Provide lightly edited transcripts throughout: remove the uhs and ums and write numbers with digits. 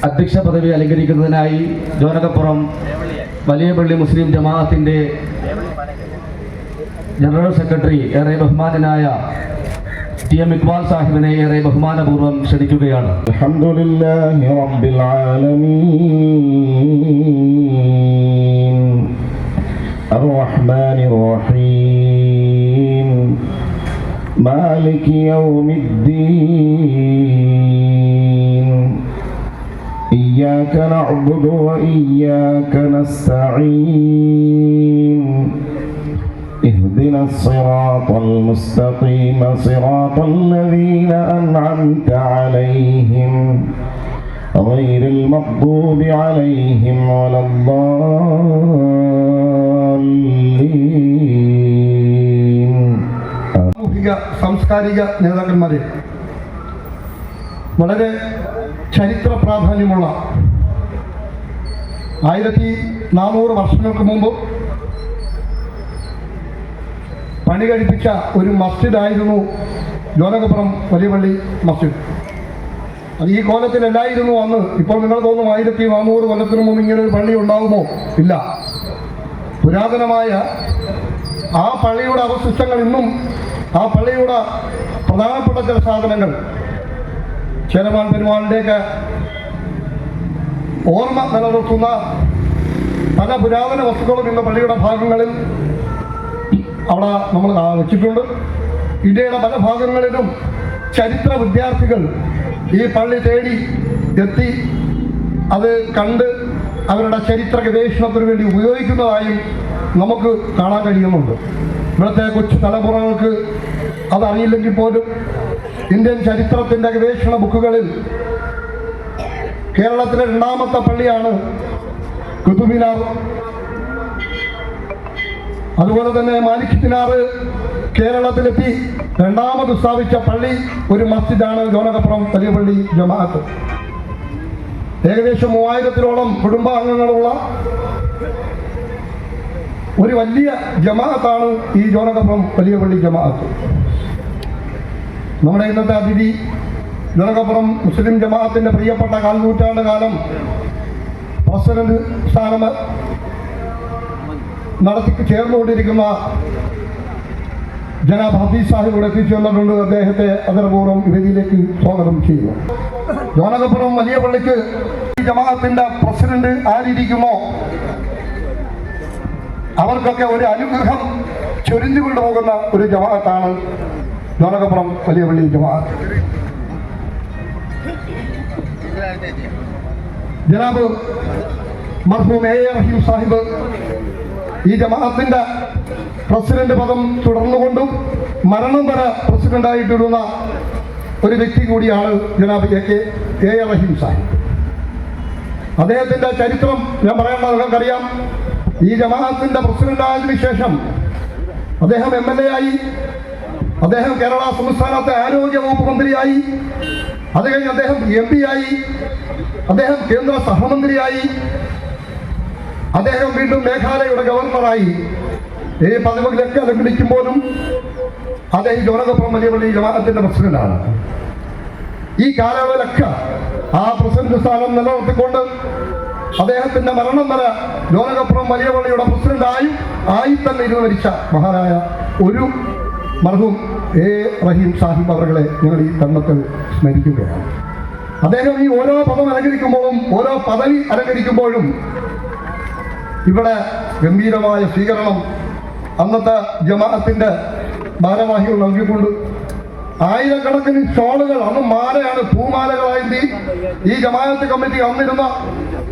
അധ്യക്ഷ പദവി അലങ്കരിക്കുന്നതിനായി ജോനകപ്പുറം വലിയ പള്ളി മുസ്ലിം ജമാഅത്തിന്റെ ജനറൽ സെക്രട്ടറി ഏറെ ബഹുമാനനായ ടി.എം. ഇക്ബാൽ സാഹിബിനെ ഏറെ ബഹുമാനപൂർവ്വം ക്ഷണിക്കുകയാണ്. അൽഹംദുലില്ലാഹി റബ്ബിൽ ആലമീൻ അർറഹ്മാനിർ റഹീം മാലികി യൗമിദ്ദീൻ ഇയ്യാക നഅ്ബുദു വ ഇയ്യാക നസ്തഈൻ اهدنا الصراط المستقيم صراط الذين أنعمت عليهم غير المغضوب عليهم ولا الضالين. സാംസ്കാരിക നേതാക്കന്മാരെ, വളരെ ചരിത്ര പ്രാധാന്യമുള്ള 1400 വർഷങ്ങൾക്ക് മുമ്പ് പണി കഴിപ്പിച്ച ഒരു മസ്ജിദായിരുന്നു ജോനകപ്പുറം വലിയ പള്ളി മസ്ജിദ്. അത് ഈ കോലത്തിലല്ലായിരുന്നു അന്ന്. ഇപ്പോൾ നിങ്ങൾ തോന്നും 1400 കൊല്ലത്തിന് മുമ്പ് ഇങ്ങനെ ഒരു പള്ളി ഉണ്ടാകുമോ? ഇല്ല. പുരാതനമായ ആ പള്ളിയുടെ അവശിഷ്ടങ്ങൾ ഇന്നും, ആ പള്ളിയുടെ പ്രധാനപ്പെട്ട ചില സാധനങ്ങൾ, ചേരമാൻ പെരുമാളിൻ്റെയൊക്കെ ഓർമ്മ നിലനിർത്തുന്ന പല പുരാതന വസ്തുക്കളും ഇന്ന് പള്ളിയുടെ ഭാഗങ്ങളിൽ അവിടെ നമ്മൾ വെച്ചിട്ടുണ്ട്. ഇന്ത്യയുടെ പല ഭാഗങ്ങളിലും ചരിത്ര വിദ്യാർത്ഥികൾ ഈ പള്ളി തേടി എത്തി അത് കണ്ട് അവരുടെ ചരിത്ര ഗവേഷണത്തിന് വേണ്ടി ഉപയോഗിക്കുന്നതായും നമുക്ക് കാണാൻ കഴിയുന്നുണ്ട്. ഇവിടുത്തെ കൊച്ചു തലമുറകൾക്ക് അതറിയില്ലെങ്കിൽ പോലും ഇന്ത്യൻ ചരിത്രത്തിൻ്റെ ഗവേഷണ ബുക്കുകളിൽ കേരളത്തിലെ 2ാമത്തെ പള്ളിയാണ് കുതുബ് മിനാർ. അതുപോലെ തന്നെ മാലിക് മിനാർ കേരളത്തിലെത്തി 2ാമത് സ്ഥാപിച്ച പള്ളി ഒരു മസ്ജിദാണ് ജോനകപ്പുറം വലിയ പള്ളി ജമാഅത്ത്. ഏകദേശം 3000-ഓളം കുടുംബാംഗങ്ങളുള്ള ഒരു വലിയ ജമാഅത്താണ് ഈ ജോനകപ്പുറം വലിയ പള്ളി ജമാഅത്ത്. നമ്മുടെ ഇന്നത്തെ അതിഥി ജോനകപ്പുറം മുസ്ലിം ജമാഅത്തിന്റെ പ്രിയപ്പെട്ട കാൽനൂറ്റാണ്ട് കാലം പ്രസിഡന്റ് സ്ഥാനം നടത്തി ചേർന്നുകൊണ്ടിരിക്കുന്ന ജനാബ് ഹഫീസ് സാഹിബ് ഇവിടെ എത്തിച്ചേർന്നിട്ടുണ്ട്. അദ്ദേഹത്തെ ആദരപൂർവ്വം വേദിയിലേക്ക് സ്വാഗതം ചെയ്യുന്നു. ജോനകപ്പുറം വലിയ പള്ളിക്ക് ഈ ജമാഅത്തിന്റെ പ്രസിഡന്റ് ആരിയിരിക്കുമോ അവർക്കൊക്കെ ഒരു അനുഗ്രഹം ചൊരിഞ്ഞു കൊണ്ടുപോകുന്ന ഒരു ജമാഅത്താണ് ജോനകപ്പുറം വലിയ പള്ളി ജമാഅത്ത്. ജനാബ് മർഹൂം എ റഹീം സാഹിബ് ഈ ജമാഅത്തിന്റെ പ്രസിഡന്റ് പദം തുടർന്നുകൊണ്ടും മരണം വരെ പ്രസിഡന്റായിട്ടിരുന്ന ഒരു വ്യക്തി കൂടിയാണ് ജനാബ് എ റഹീം സാഹിബ്. അദ്ദേഹത്തിന്റെ ചരിത്രം ഞാൻ പറയേണ്ട നിങ്ങൾക്കറിയാം. ഈ ജമാഅത്തിന്റെ പ്രസിഡന്റായതിനു ശേഷം അദ്ദേഹം MLA ആയി, അദ്ദേഹം കേരള സംസ്ഥാനത്തെ ആരോഗ്യ വകുപ്പ് മന്ത്രിയായി, അത് കഴിഞ്ഞ് അദ്ദേഹം MP ആയി, അദ്ദേഹം കേന്ദ്ര സഹമന്ത്രിയായി, അദ്ദേഹം വീണ്ടും മേഘാലയയുടെ ഗവർണറായി. ഈ പദവികളൊക്കെ അലങ്കരിക്കുമ്പോഴും അദ്ദേഹം ജോനകപ്പുറം വലിയ പള്ളി ജമാഅത്തിന്റെ പ്രസിഡന്റാണ്. ഈ കാലയളവിലൊക്കെ ആ പ്രസിഡന്റ് സ്ഥാനം നിലനിർത്തിക്കൊണ്ട് അദ്ദേഹത്തിന്റെ മരണം വരെ ജോനകപ്പുറം വലിയ പള്ളിയുടെ പ്രസിഡന്റായി തന്നെ ഇരുന്ന് മരിച്ച മഹാനായ ഒരു മർഹൂം എ റഹീം സാഹിബ് അവരുടെ ഞങ്ങൾ ഈ തരുണത്തിൽ സ്മരിക്കുകയാണ്. അദ്ദേഹം ഈ ഓരോ പദം അലങ്കരിക്കുമ്പോഴും ഓരോ പദവി അലങ്കരിക്കുമ്പോഴും ഇവിടെ ഗംഭീരമായ സ്വീകരണം അന്നത്തെ ജമാഅത്തിന്റെ ഭാരവാഹികൾ നൽകിക്കൊണ്ട് ആയിരക്കണക്കിന് ഷോളുകൾ, അന്ന് മാലയാണ്, പൂമാലകളായി ഈ ജമാഅത്ത് കമ്മിറ്റി അന്നിരുന്ന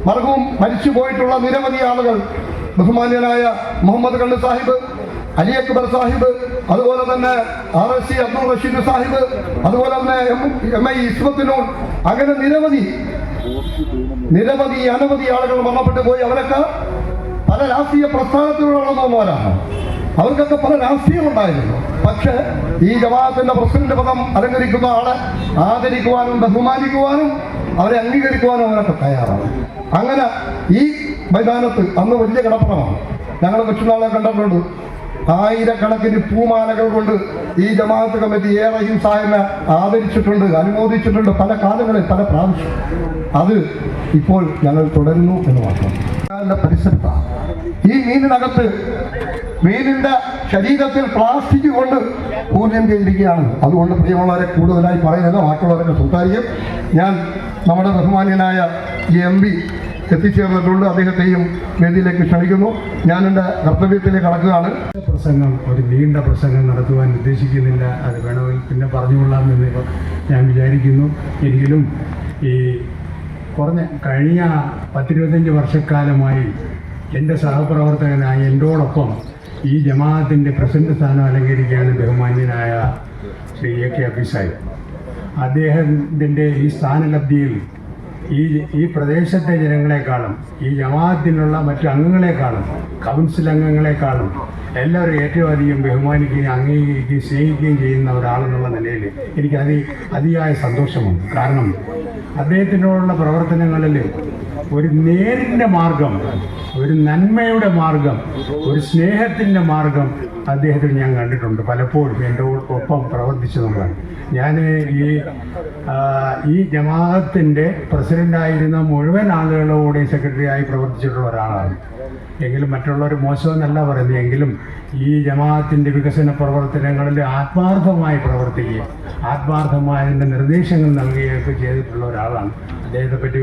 മർഹൂം മരിച്ചു പോയിട്ടുള്ള നിരവധി ആളുകൾ, ബഹുമാന്യനായ മുഹമ്മദ് കണ്ണ് സാഹിബ്, അലി അക്ബർ സാഹിബ്, അതുപോലെ തന്നെ RSC അബ്ദുൾ റഷീദ് സാഹിബ്, അതുപോലെ തന്നെ MI ഇസ്മത്തിനൂർ, അങ്ങനെ അനവധി ആളുകൾ മരണപ്പെട്ടു പോയി. അവരൊക്കെ പല രാഷ്ട്രീയ പ്രസ്ഥാനത്തിലുള്ളവരാണ്. അവർക്കൊക്കെ പല രാഷ്ട്രീയമുണ്ടായിരുന്നു. പക്ഷേ ഈ ജമാഅത്തിന്റെ പ്രസിഡന്റ് പദം അലങ്കരിക്കുന്ന ആളെ ആദരിക്കുവാനും ബഹുമാനിക്കുവാനും അവരെ അംഗീകരിക്കുവാനും അവരൊക്കെ തയ്യാറാണ്. അങ്ങനെ ഈ മൈതാനത്ത് അന്ന് വലിയ കിടപ്പണമാണ്. ഞങ്ങൾ കൊച്ചുനാളെ കണ്ടിട്ടുണ്ട്. ആയിരക്കണക്കിന് പൂമാലകൾ കൊണ്ട് ഈ ജമാഅത്ത് കമ്മിറ്റി റഹീം സാഹിബിനെ ആദരിച്ചിട്ടുണ്ട്, അനുമോദിച്ചിട്ടുണ്ട് പല കാലങ്ങളിൽ പല പ്രാവശ്യം. അത് ഇപ്പോൾ ഞങ്ങൾ തുടരുന്നു എന്ന് മാത്രം. പരിസരത്താണ് ഈ മീനിനകത്ത് മീനിന്റെ ശരീരത്തിൽ പ്ലാസ്റ്റിക് കൊണ്ട് പൂജ്യം ചെയ്തിരിക്കുകയാണ്. അതുകൊണ്ട് പ്രിയമുള്ളവരെ കൂടുതലായി പറയുന്നില്ല, ബാക്കിയുള്ളവരൊക്കെ സംസാരിക്കും. ഞാൻ നമ്മുടെ ബഹുമാന്യനായ MP എത്തിച്ചേർന്നിട്ടുണ്ട്, അദ്ദേഹത്തെയും വേദിയിലേക്ക് ക്ഷണിക്കുന്നു. ഞാൻ എൻ്റെ കർത്തവ്യത്തിലേക്ക് കടക്കുകയാണ്. പ്രസംഗം ഒരു നീണ്ട പ്രസംഗം നടത്തുവാൻ ഉദ്ദേശിക്കുന്നില്ല, അത് വേണമെങ്കിൽ പിന്നെ പറഞ്ഞുകൊള്ളാമെന്ന് ഞാൻ വിചാരിക്കുന്നു. എങ്കിലും ഈ കഴിഞ്ഞ 10-25 വർഷക്കാലമായി എൻ്റെ സഹപ്രവർത്തകനായ എന്നോടൊപ്പം ഈ ജമാഅത്തിൻ്റെ പ്രസിഡന്റ് സ്ഥാനം അലങ്കരിക്കുകയാണ് ബഹുമാന്യനായ ശ്രീ AK ഹഫീസ് സാഹിബ്. അദ്ദേഹത്തിൻ്റെ ഈ സ്ഥാനലബ്ധിയിൽ ഈ പ്രദേശത്തെ ജനങ്ങളെക്കാളും ഈ ജമാഅത്തിനുള്ള മറ്റു അംഗങ്ങളെക്കാളും കൗൺസിൽ അംഗങ്ങളെക്കാളും എല്ലാവരും ഏറ്റവും അധികം ബഹുമാനിക്കുകയും അംഗീകരിക്കുകയും സ്നേഹിക്കുകയും ചെയ്യുന്ന ഒരാളെന്നുള്ള നിലയിൽ എനിക്ക് അതിയായ സന്തോഷമുണ്ട്. കാരണം അദ്ദേഹത്തിനോടുള്ള പ്രവർത്തനങ്ങളിൽ ഒരു നേരിൻ്റെ മാർഗം, ഒരു നന്മയുടെ മാർഗം, ഒരു സ്നേഹത്തിൻ്റെ മാർഗം അദ്ദേഹത്തിൽ ഞാൻ കണ്ടിട്ടുണ്ട്. പലപ്പോഴും എൻ്റെ ഒപ്പം പ്രവർത്തിച്ചു നമ്മളാണ്. ഞാൻ ഈ ജമാഅത്തിൻ്റെ പ്രസിഡൻ്റായിരുന്ന മുഴുവൻ ആളുകളോടെ സെക്രട്ടറിയായി പ്രവർത്തിച്ചിട്ടുള്ള ഒരാളാണ്. എങ്കിലും മറ്റുള്ളവർ മോശമെന്നല്ല പറയുന്നത്, എങ്കിലും ഈ ജമാഅത്തിൻ്റെ വികസന പ്രവർത്തനങ്ങളിൽ ആത്മാർത്ഥമായി പ്രവർത്തിക്കുകയും ആത്മാർത്ഥമായതിൻ്റെ നിർദ്ദേശങ്ങൾ നൽകുകയൊക്കെ ചെയ്തിട്ടുള്ള ഒരാളാണ്. അദ്ദേഹത്തെപ്പറ്റി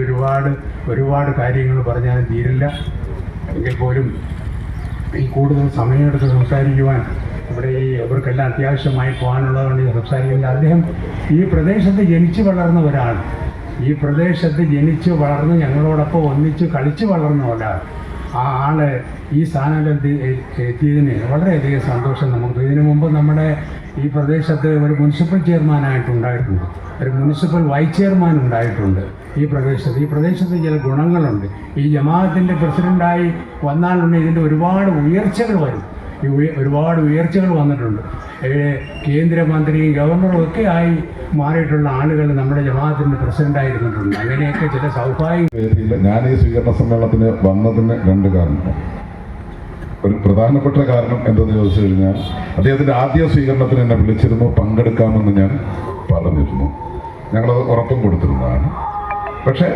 ഒരുപാട് കാര്യങ്ങൾ പറഞ്ഞാൽ തീരില്ല. എങ്കിൽ പോലും ഈ കൂടുതൽ സമയമെടുത്ത് സംസാരിക്കുവാൻ ഇവിടെ ഇവർക്കെല്ലാം അത്യാവശ്യമായി പോകാനുള്ളതുകൊണ്ട് സംസാരിക്കുന്നില്ല. അദ്ദേഹം ഈ പ്രദേശത്ത് ജനിച്ചു വളർന്ന ഒരാൾ, ഈ പ്രദേശത്ത് ജനിച്ച് വളർന്ന് ഞങ്ങളോടൊപ്പം ഒന്നിച്ച് കളിച്ച് വളർന്ന ഒരാൾ. ആ ആള് ഈ സ്ഥാനത്ത് എത്തിയതിന് വളരെയധികം സന്തോഷം നമുക്ക്. ഇതിനു മുമ്പ് നമ്മുടെ ഈ പ്രദേശത്ത് ഒരു മുനിസിപ്പൽ ചെയർമാനായിട്ടുണ്ടായിട്ടുണ്ട്, ഒരു മുനിസിപ്പൽ വൈസ് ചെയർമാൻ ഉണ്ടായിട്ടുണ്ട്. ഈ പ്രദേശത്ത് ചില ഗുണങ്ങളുണ്ട്. ഈ ജമാഅത്തിൻ്റെ പ്രസിഡൻ്റായി വന്നാലുണ്ട് ഇതിൻ്റെ ഒരുപാട് ഉയർച്ചകൾ വരും. ഒരുപാട് ഉയർച്ചകൾ വന്നിട്ടുണ്ട്. കേന്ദ്രമന്ത്രിയും ഗവർണറും ഒക്കെ ആയി മാറിയിട്ടുള്ള ആളുകൾ നമ്മുടെ ജമാഅത്തിൻ്റെ പ്രസിഡൻ്റായിരുന്നിട്ടുണ്ട്. അങ്ങനെയൊക്കെ ചില സൗഭാഗ്യം. ഞാൻ ഈ സ്വീകരണ സമ്മേളനത്തിന് വന്നതിന് 2 കാരണം. ഒരു പ്രധാനപ്പെട്ട കാരണം എന്തെന്ന് ചോദിച്ചു കഴിഞ്ഞാൽ, അദ്ദേഹത്തിൻ്റെ ആദ്യ സ്വീകരണത്തിന് എന്നെ വിളിച്ചിരുന്നു, പങ്കെടുക്കാമെന്ന് ഞാൻ പറഞ്ഞിരുന്നു, ഞങ്ങളത് ഉറപ്പും കൊടുത്തിരുന്നതാണ്. പക്ഷേ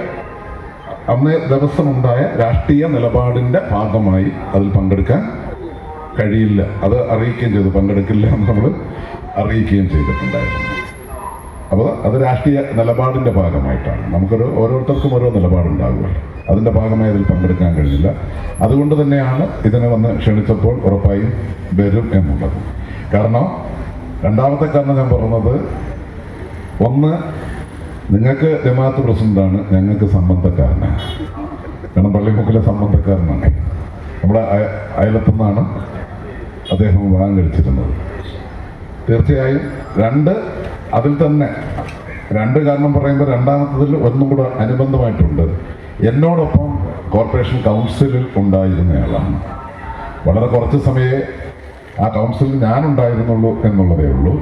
അന്നേ ദിവസമുണ്ടായ രാഷ്ട്രീയ നിലപാടിൻ്റെ ഭാഗമായി അതിൽ പങ്കെടുക്കാൻ കഴിയില്ല. അത് അറിയിക്കുകയും ചെയ്തു, പങ്കെടുക്കില്ല എന്ന് നമ്മൾ അറിയിക്കുകയും ചെയ്തിട്ടുണ്ടായിരുന്നു. അപ്പോൾ അത് രാഷ്ട്രീയ നിലപാടിൻ്റെ ഭാഗമായിട്ടാണ്. ഓരോരുത്തർക്കും ഓരോ നിലപാടുണ്ടാകുമല്ലോ, അതിൻ്റെ ഭാഗമായി അതിൽ പങ്കെടുക്കാൻ കഴിഞ്ഞില്ല. അതുകൊണ്ട് തന്നെയാണ് ഇതിനെ വന്ന് ക്ഷണിച്ചപ്പോൾ ഉറപ്പായും വരും എന്നുള്ളത്. കാരണം രണ്ടാമത്തെ കാരണം ഞാൻ പറഞ്ഞത്, ഒന്ന്, നിങ്ങൾക്ക് ജമാഅത്ത് പ്രസിഡന്റാണ്, ഞങ്ങൾക്ക് സംബന്ധക്കാരനാണ്. കാരണം പള്ളിമുക്കിലെ സംബന്ധക്കാരനാണ്, നമ്മുടെ അയലത്തുനിന്നാണ് അദ്ദേഹം വിവാഹം കഴിച്ചിരുന്നത്. തീർച്ചയായും അതിൽ തന്നെ 2 കാരണം പറയുമ്പോൾ രണ്ടാമത്തതിൽ ഒന്നും കൂടെ അനുബന്ധമായിട്ടുണ്ട്. എന്നോടൊപ്പം കോർപ്പറേഷൻ കൗൺസിലിൽ ഉണ്ടായിരുന്നയാളാണ്. വളരെ കുറച്ച് സമയമേ ആ കൗൺസിലിൽ ഞാനുണ്ടായിരുന്നുള്ളൂ എന്നുള്ളതേ ഉള്ളൂ.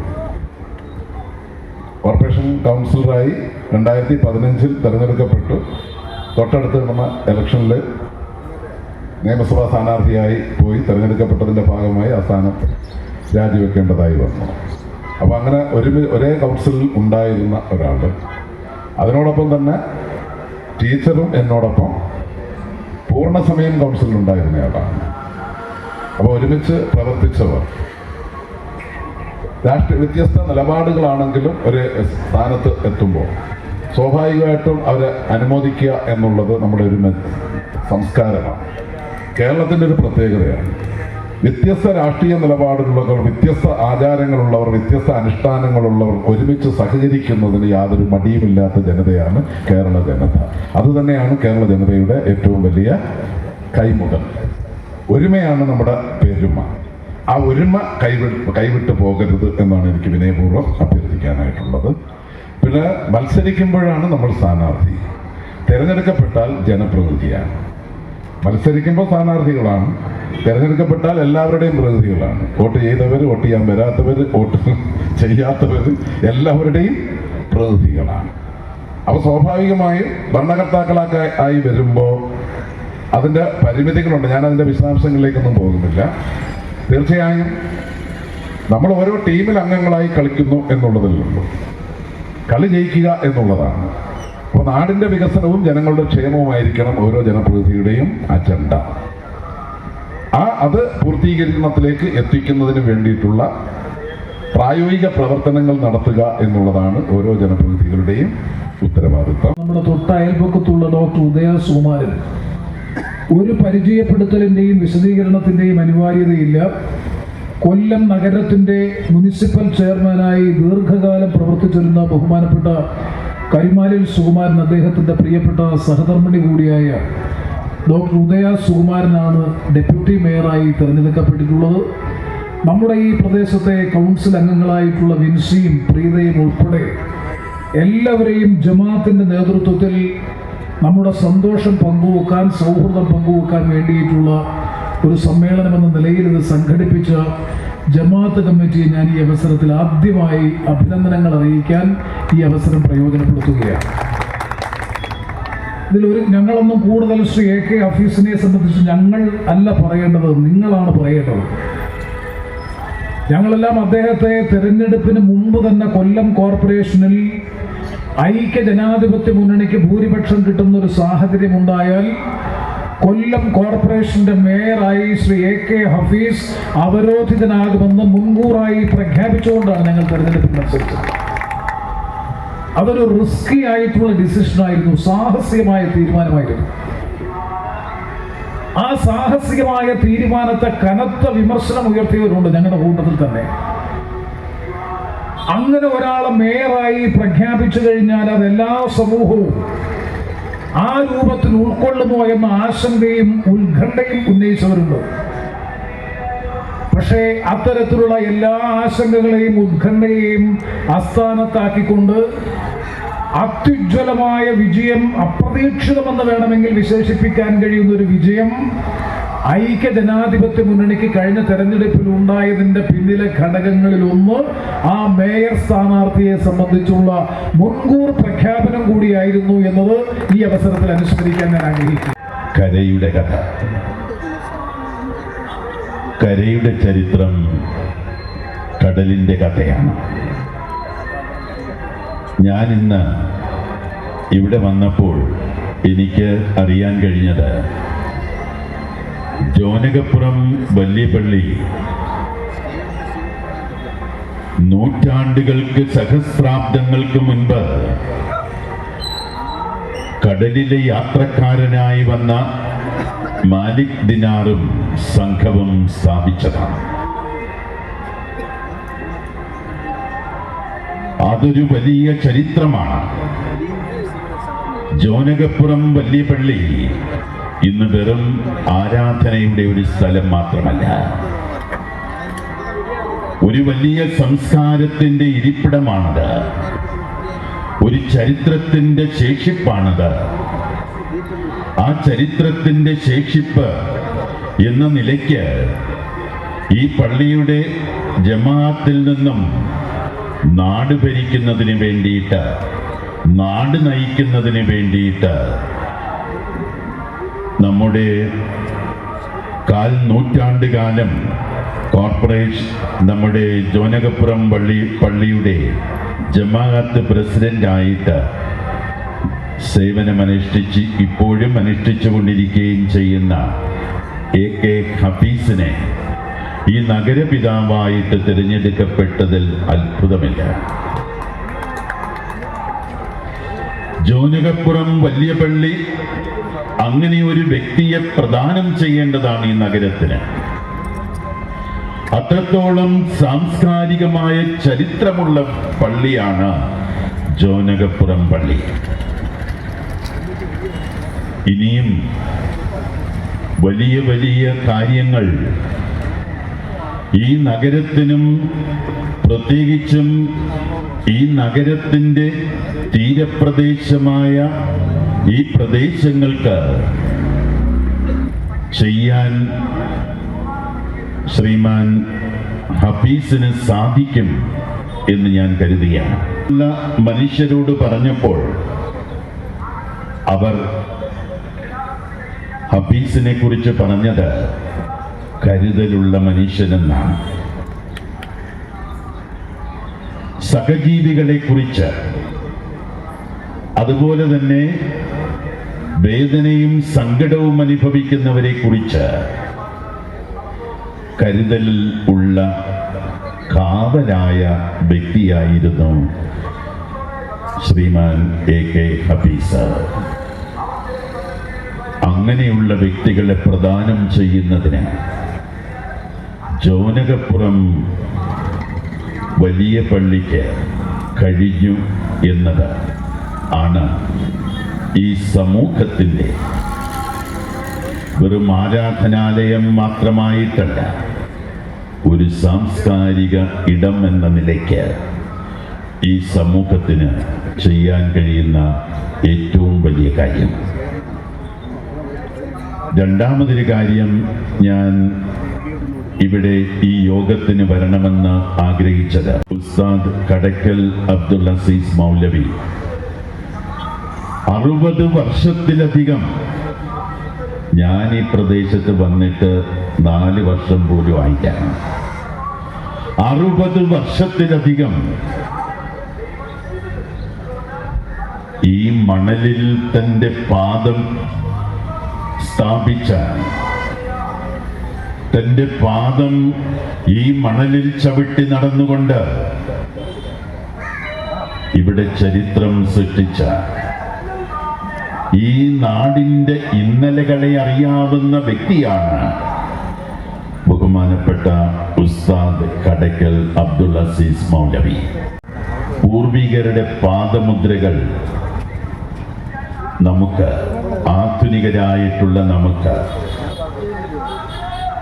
കോർപ്പറേഷൻ കൗൺസിലറായി 2015 തിരഞ്ഞെടുക്കപ്പെട്ടു. തൊട്ടടുത്ത് നടന്ന ഇലക്ഷനിൽ നിയമസഭാ സ്ഥാനാർത്ഥിയായി പോയി തിരഞ്ഞെടുക്കപ്പെട്ടതിൻ്റെ ഭാഗമായി ആ സ്ഥാനം രാജിവെക്കേണ്ടതായി വന്നു. അപ്പോൾ അങ്ങനെ ഒരേ കൗൺസിലിൽ ഉണ്ടായിരുന്ന ഒരാൾ, അതിനോടൊപ്പം തന്നെ ടീച്ചറും എന്നോടൊപ്പം പൂർണ്ണസമയം കൗൺസിലിൽ ഉണ്ടായിരുന്നയാളാണ്. അപ്പോൾ ഒരുമിച്ച് പ്രവർത്തിച്ചവർ, വ്യത്യസ്ത നിലപാടുകളാണെങ്കിലും ഒരു സ്ഥാനത്ത് എത്തുമ്പോൾ സ്വാഭാവികമായിട്ടും അവരെ അനുമോദിക്കുക എന്നുള്ളത് നമ്മുടെ ഒരു സംസ്കാരമാണ്. കേരളത്തിൻ്റെ ഒരു പ്രത്യേകതയാണ്. വ്യത്യസ്ത രാഷ്ട്രീയ നിലപാടുള്ളവർ, വ്യത്യസ്ത ആചാരങ്ങളുള്ളവർ, വ്യത്യസ്ത അനുഷ്ഠാനങ്ങളുള്ളവർ ഒരുമിച്ച് സഹകരിക്കുന്നതിന് യാതൊരു മടിയുമില്ലാത്ത ജനതയാണ് കേരള ജനത. അതുതന്നെയാണ് കേരള ജനതയുടെ ഏറ്റവും വലിയ കൈമുതൽ. ഒരുമയാണ് നമ്മുടെ പെരുമ. ആ ഒരുമ കൈവിട്ട് പോകരുത് എന്നാണ് എനിക്ക് വിനയപൂർവ്വം അഭ്യർത്ഥിക്കാനായിട്ടുള്ളത്. പിന്നെ മത്സരിക്കുമ്പോഴാണ് നമ്മൾ സ്ഥാനാർത്ഥി, തിരഞ്ഞെടുക്കപ്പെട്ടാൽ ജനപ്രതിനിധിയാണ്. മത്സരിക്കുമ്പോൾ സ്ഥാനാർത്ഥികളാണ്, തിരഞ്ഞെടുക്കപ്പെട്ടാൽ എല്ലാവരുടെയും പ്രതിനിധികളാണ്. വോട്ട് ചെയ്തവർ, വോട്ട് ചെയ്യാൻ വരാത്തവർ, വോട്ട് ചെയ്യാത്തവർ, എല്ലാവരുടെയും പ്രതിനിധികളാണ്. അപ്പോൾ സ്വാഭാവികമായും ഭരണകർത്താക്കളൊക്കെ ആയി വരുമ്പോൾ അതിൻ്റെ പരിമിതികളുണ്ട്. ഞാൻ അതിൻ്റെ വിശദാംശങ്ങളിലേക്കൊന്നും പോകുന്നില്ല. തീർച്ചയായും നമ്മൾ ഓരോ ടീമിൽ അംഗങ്ങളായി കളിക്കുന്നു എന്നുള്ളതല്ലുള്ളൂ, കളി ജയിക്കുക എന്നുള്ളതാണ്. അപ്പോൾ നാടിൻ്റെ വികസനവും ജനങ്ങളുടെ ക്ഷേമവുമായിരിക്കണം ഓരോ ജനപ്രതിനിധിയുടെയും അജണ്ട. അത് പൂർത്തീകരണത്തിലേക്ക് എത്തിക്കുന്നതിന് വേണ്ടിയിട്ടുള്ള പ്രായോഗിക പ്രവർത്തനങ്ങൾ നടത്തുക എന്നുള്ളതാണ് ഓരോ ജനപ്രതിനിധികളുടെയും ഉത്തരവാദിത്വം. നമ്മുടെ തൊട്ട അയൽപക്കത്തുള്ള ഡോക്ടർ ഉദയ സുകുമാരൻ ഒരു പരിചയപ്പെടുത്തലിൻ്റെയും വിശദീകരണത്തിൻ്റെയും അനിവാര്യതയില്ല. കൊല്ലം നഗരത്തിൻ്റെ മുനിസിപ്പൽ ചെയർമാനായി ദീർഘകാലം പ്രവർത്തിച്ചിരുന്ന ബഹുമാനപ്പെട്ട കരിമാലിൽ സുകുമാരൻ, അദ്ദേഹത്തിൻ്റെ പ്രിയപ്പെട്ട സഹധർമ്മിണി കൂടിയായ ഡോക്ടർ ഉദയ സുകുമാരനാണ് ഡെപ്യൂട്ടി മേയറായി തിരഞ്ഞെടുക്കപ്പെട്ടിട്ടുള്ളത്. നമ്മുടെ ഈ പ്രദേശത്തെ കൗൺസിൽ അംഗങ്ങളായിട്ടുള്ള വിൻസിയും പ്രീതയും ഉൾപ്പെടെ എല്ലാവരെയും ജമാഅത്തിൻ്റെ നേതൃത്വത്തിൽ നമ്മുടെ സന്തോഷം പങ്കുവെക്കാൻ, സൗഹൃദം പങ്കുവെക്കാൻ വേണ്ടിയിട്ടുള്ള ഒരു സമ്മേളനമെന്ന നിലയിൽ ഇത് സംഘടിപ്പിച്ച ജമാഅത്ത് കമ്മിറ്റിയെ ഞാൻ ഈ അവസരത്തിൽ ആദ്യമായി അഭിനന്ദനങ്ങൾ അറിയിക്കാൻ ഈ അവസരം പ്രയോജനപ്പെടുത്തുകയാണ്. ഞങ്ങളൊന്നും കൂടുതൽ ശ്രീ AK ഹഫീസിനെ സംബന്ധിച്ച് ഞങ്ങൾ അല്ല പറയേണ്ടത്, നിങ്ങളാണ് പറയേണ്ടത്. ഞങ്ങളെല്ലാം അദ്ദേഹത്തെ തെരഞ്ഞെടുപ്പിന് മുമ്പ് തന്നെ കൊല്ലം കോർപ്പറേഷനിൽ ഐക്യ ജനാധിപത്യ മുന്നണിക്ക് ഭൂരിപക്ഷം കിട്ടുന്ന ഒരു സാഹചര്യം ഉണ്ടായാൽ കൊല്ലം കോർപ്പറേഷന്റെ മേയറായി ശ്രീ AK ഹഫീസ് അവരോധിതനാകുമെന്ന് മുൻകൂറായി പ്രഖ്യാപിച്ചുകൊണ്ടാണ് ഞങ്ങൾ തെരഞ്ഞെടുപ്പിൽ മത്സരിച്ചത്. അതൊരു റിസ്കി ആയിട്ടുള്ള ഡിസിഷനായിരുന്നു, സാഹസികമായ തീരുമാനമായിരുന്നു. ആ സാഹസികമായ തീരുമാനത്തെ കനത്ത വിമർശനം ഉയർത്തിയവരുണ്ട് ഞങ്ങളുടെ കൂട്ടത്തിൽ തന്നെ. അങ്ങനെ ഒരാളെ മേയറായി പ്രഖ്യാപിച്ചു കഴിഞ്ഞാൽ അതെല്ലാ സമൂഹവും ആ രൂപത്തിൽ ഉൾക്കൊള്ളുമോ എന്ന ആശങ്കയും ഉത്കണ്ഠയും ഉന്നയിച്ചവരുണ്ട്. പക്ഷേ അത്തരത്തിലുള്ള എല്ലാ ആശങ്കകളെയും ഉത്കണ്ഠയെയും അസ്ഥാനത്താക്കിക്കൊണ്ട് അത്യുജ്വലമായ വിജയം, അപ്രതീക്ഷിതമെന്ന് വേണമെങ്കിൽ വിശേഷിപ്പിക്കാൻ കഴിയുന്ന ഒരു വിജയം ഐക്യ ജനാധിപത്യ മുന്നണിക്ക് കഴിഞ്ഞ തെരഞ്ഞെടുപ്പിൽ ഉണ്ടായതിന്റെ പിന്നിലെ ഘടകങ്ങളിലൊന്ന് ആ മേയർ സ്ഥാനാർത്ഥിയെ സംബന്ധിച്ചുള്ള മുൻകൂർ പ്രഖ്യാപനം കൂടിയായിരുന്നു എന്നത് ഈ അവസരത്തിൽ അനുസ്മരിക്കാൻ ഞാൻ ആഗ്രഹിക്കുന്നു. കരയുടെ കഥ, കരയുടെ ചരിത്രം കടലിൻ്റെ കഥയാണ്. ഞാൻ ഇന്ന് ഇവിടെ വന്നപ്പോൾ എനിക്ക് അറിയാൻ കഴിഞ്ഞത് ജോനകപ്പുറം വല്യപള്ളി നൂറ്റാണ്ടുകൾക്ക്, സഹസ്രാബ്ദങ്ങൾക്ക് മുൻപ് കടലിലെ യാത്രക്കാരനായി വന്ന മാലിക് ദിനാറും സംഘവും സ്ഥാപിച്ചതാണ്. അതൊരു വലിയ ചരിത്രമാണ്. ജോനകപ്പുറം വല്യപള്ളി ഇന്ന് വെറും ആരാധനയുടെ ഒരു സ്ഥലം മാത്രമല്ല, ഒരു വലിയ സംസ്കാരത്തിന്റെ ഇരിപ്പിടമാണത്, ഒരു ചരിത്രത്തിന്റെ ശേഷിപ്പാണത്. ആ ചരിത്രത്തിന്റെ ശേഷിപ്പ് എന്ന നിലയ്ക്ക് ഈ പള്ളിയുടെ ജമാഅത്തിൽ നിന്നും നാട് ഭരിക്കുന്നതിന് വേണ്ടിയിട്ട്, നാട് നയിക്കുന്നതിന് വേണ്ടിയിട്ട് നമ്മുടെ 4 നൂറ്റാണ്ട് കാലം കോർപ്പറേഷൻ, നമ്മുടെ ജോനകപ്പുറം പള്ളിയുടെ ജമാഅത്ത് പ്രസിഡന്റായിട്ട് സേവനമനുഷ്ഠിച്ച് ഇപ്പോഴും അനുഷ്ഠിച്ചുകൊണ്ടിരിക്കുകയും ചെയ്യുന്ന AK ഹഫീസിനെ ഈ നഗരപിതാവായിട്ട് തിരഞ്ഞെടുക്കപ്പെട്ടതിൽ അത്ഭുതമില്ല. ജോനകപ്പുറം വല്യപള്ളി അങ്ങനെ ഒരു വ്യക്തിയെ പ്രദാനം ചെയ്യേണ്ടതാണ് ഈ നഗരത്തിന്. അത്രത്തോളം സാംസ്കാരികമായ ചരിത്രമുള്ള പള്ളിയാണ് ജോനകപ്പുറം പള്ളി. ഇനിയും വലിയ വലിയ കാര്യങ്ങൾ ഈ നഗരത്തിനും പ്രത്യേകിച്ചും ഈ നഗരത്തിൻ്റെ തീരപ്രദേശമായ ഈ പ്രദേശങ്ങൾക്ക് ചെയ്യാൻ ശ്രീമാൻ ഹഫീസിന് സാധിക്കും എന്ന് ഞാൻ കരുതുകയാണ്. മനുഷ്യരോട് പറഞ്ഞപ്പോൾ അവർ ഹഫീസിനെ കുറിച്ച് പറഞ്ഞത് കരുതലുള്ള മനുഷ്യനെന്നാണ്. സഹജീവികളെ കുറിച്ച്, അതുപോലെ തന്നെ വേദനയും സങ്കടവും അനുഭവിക്കുന്നവരെ കുറിച്ച് കരുതൽ ഉള്ള കാവലായ വ്യക്തിയായിരുന്നു ശ്രീമാൻ AK ഹഫീസ്. അങ്ങനെയുള്ള വ്യക്തികളെ പ്രദാനം ചെയ്യുന്നതിന് ജോനകപ്പുറം വലിയ പള്ളിക്ക് കഴിഞ്ഞു എന്നത് ആണ് ഈ സമൂഹത്തിൻ്റെ വെറും ആരാധനാലയം മാത്രമായിട്ടല്ല, ഒരു സാംസ്കാരിക ഇടം എന്ന നിലയ്ക്ക് ഈ സമൂഹത്തിന് ചെയ്യാൻ കഴിയുന്ന ഏറ്റവും വലിയ കാര്യം. രണ്ടാമതൊരു കാര്യം, ഞാൻ ഇവിടെ ഈ യോഗത്തിന് വരണമെന്ന് ആഗ്രഹിച്ചത് ഉസ്താദ് കടക്കൽ അബ്ദുൽ അസീസ് മൗലവി 60 വർഷത്തിലധികം, ഞാൻ ഈ പ്രദേശത്ത് വന്നിട്ട് 4 വർഷം പോലും ആയില്ല, 60 വർഷത്തിലധികം ഈ മണലിൽ തന്റെ പാദം സ്ഥാപിച്ച, തന്റെ പാദം ഈ മണലിൽ ചവിട്ടി നടന്നുകൊണ്ട് ഇവിടെ ചരിത്രം സൃഷ്ടിച്ച, ഈ നാടിന്റെ ഇന്നലകളെ അറിയാവുന്ന വ്യക്തിയാണ് ബഹുമാനപ്പെട്ട ഉസ്താദ് കടക്കൽ അബ്ദുൽ അസീസ് മൗലവി. പൂർവികരുടെ പാദമുദ്രകൾ നമുക്ക്, ആധുനികരായിട്ടുള്ള നമുക്ക്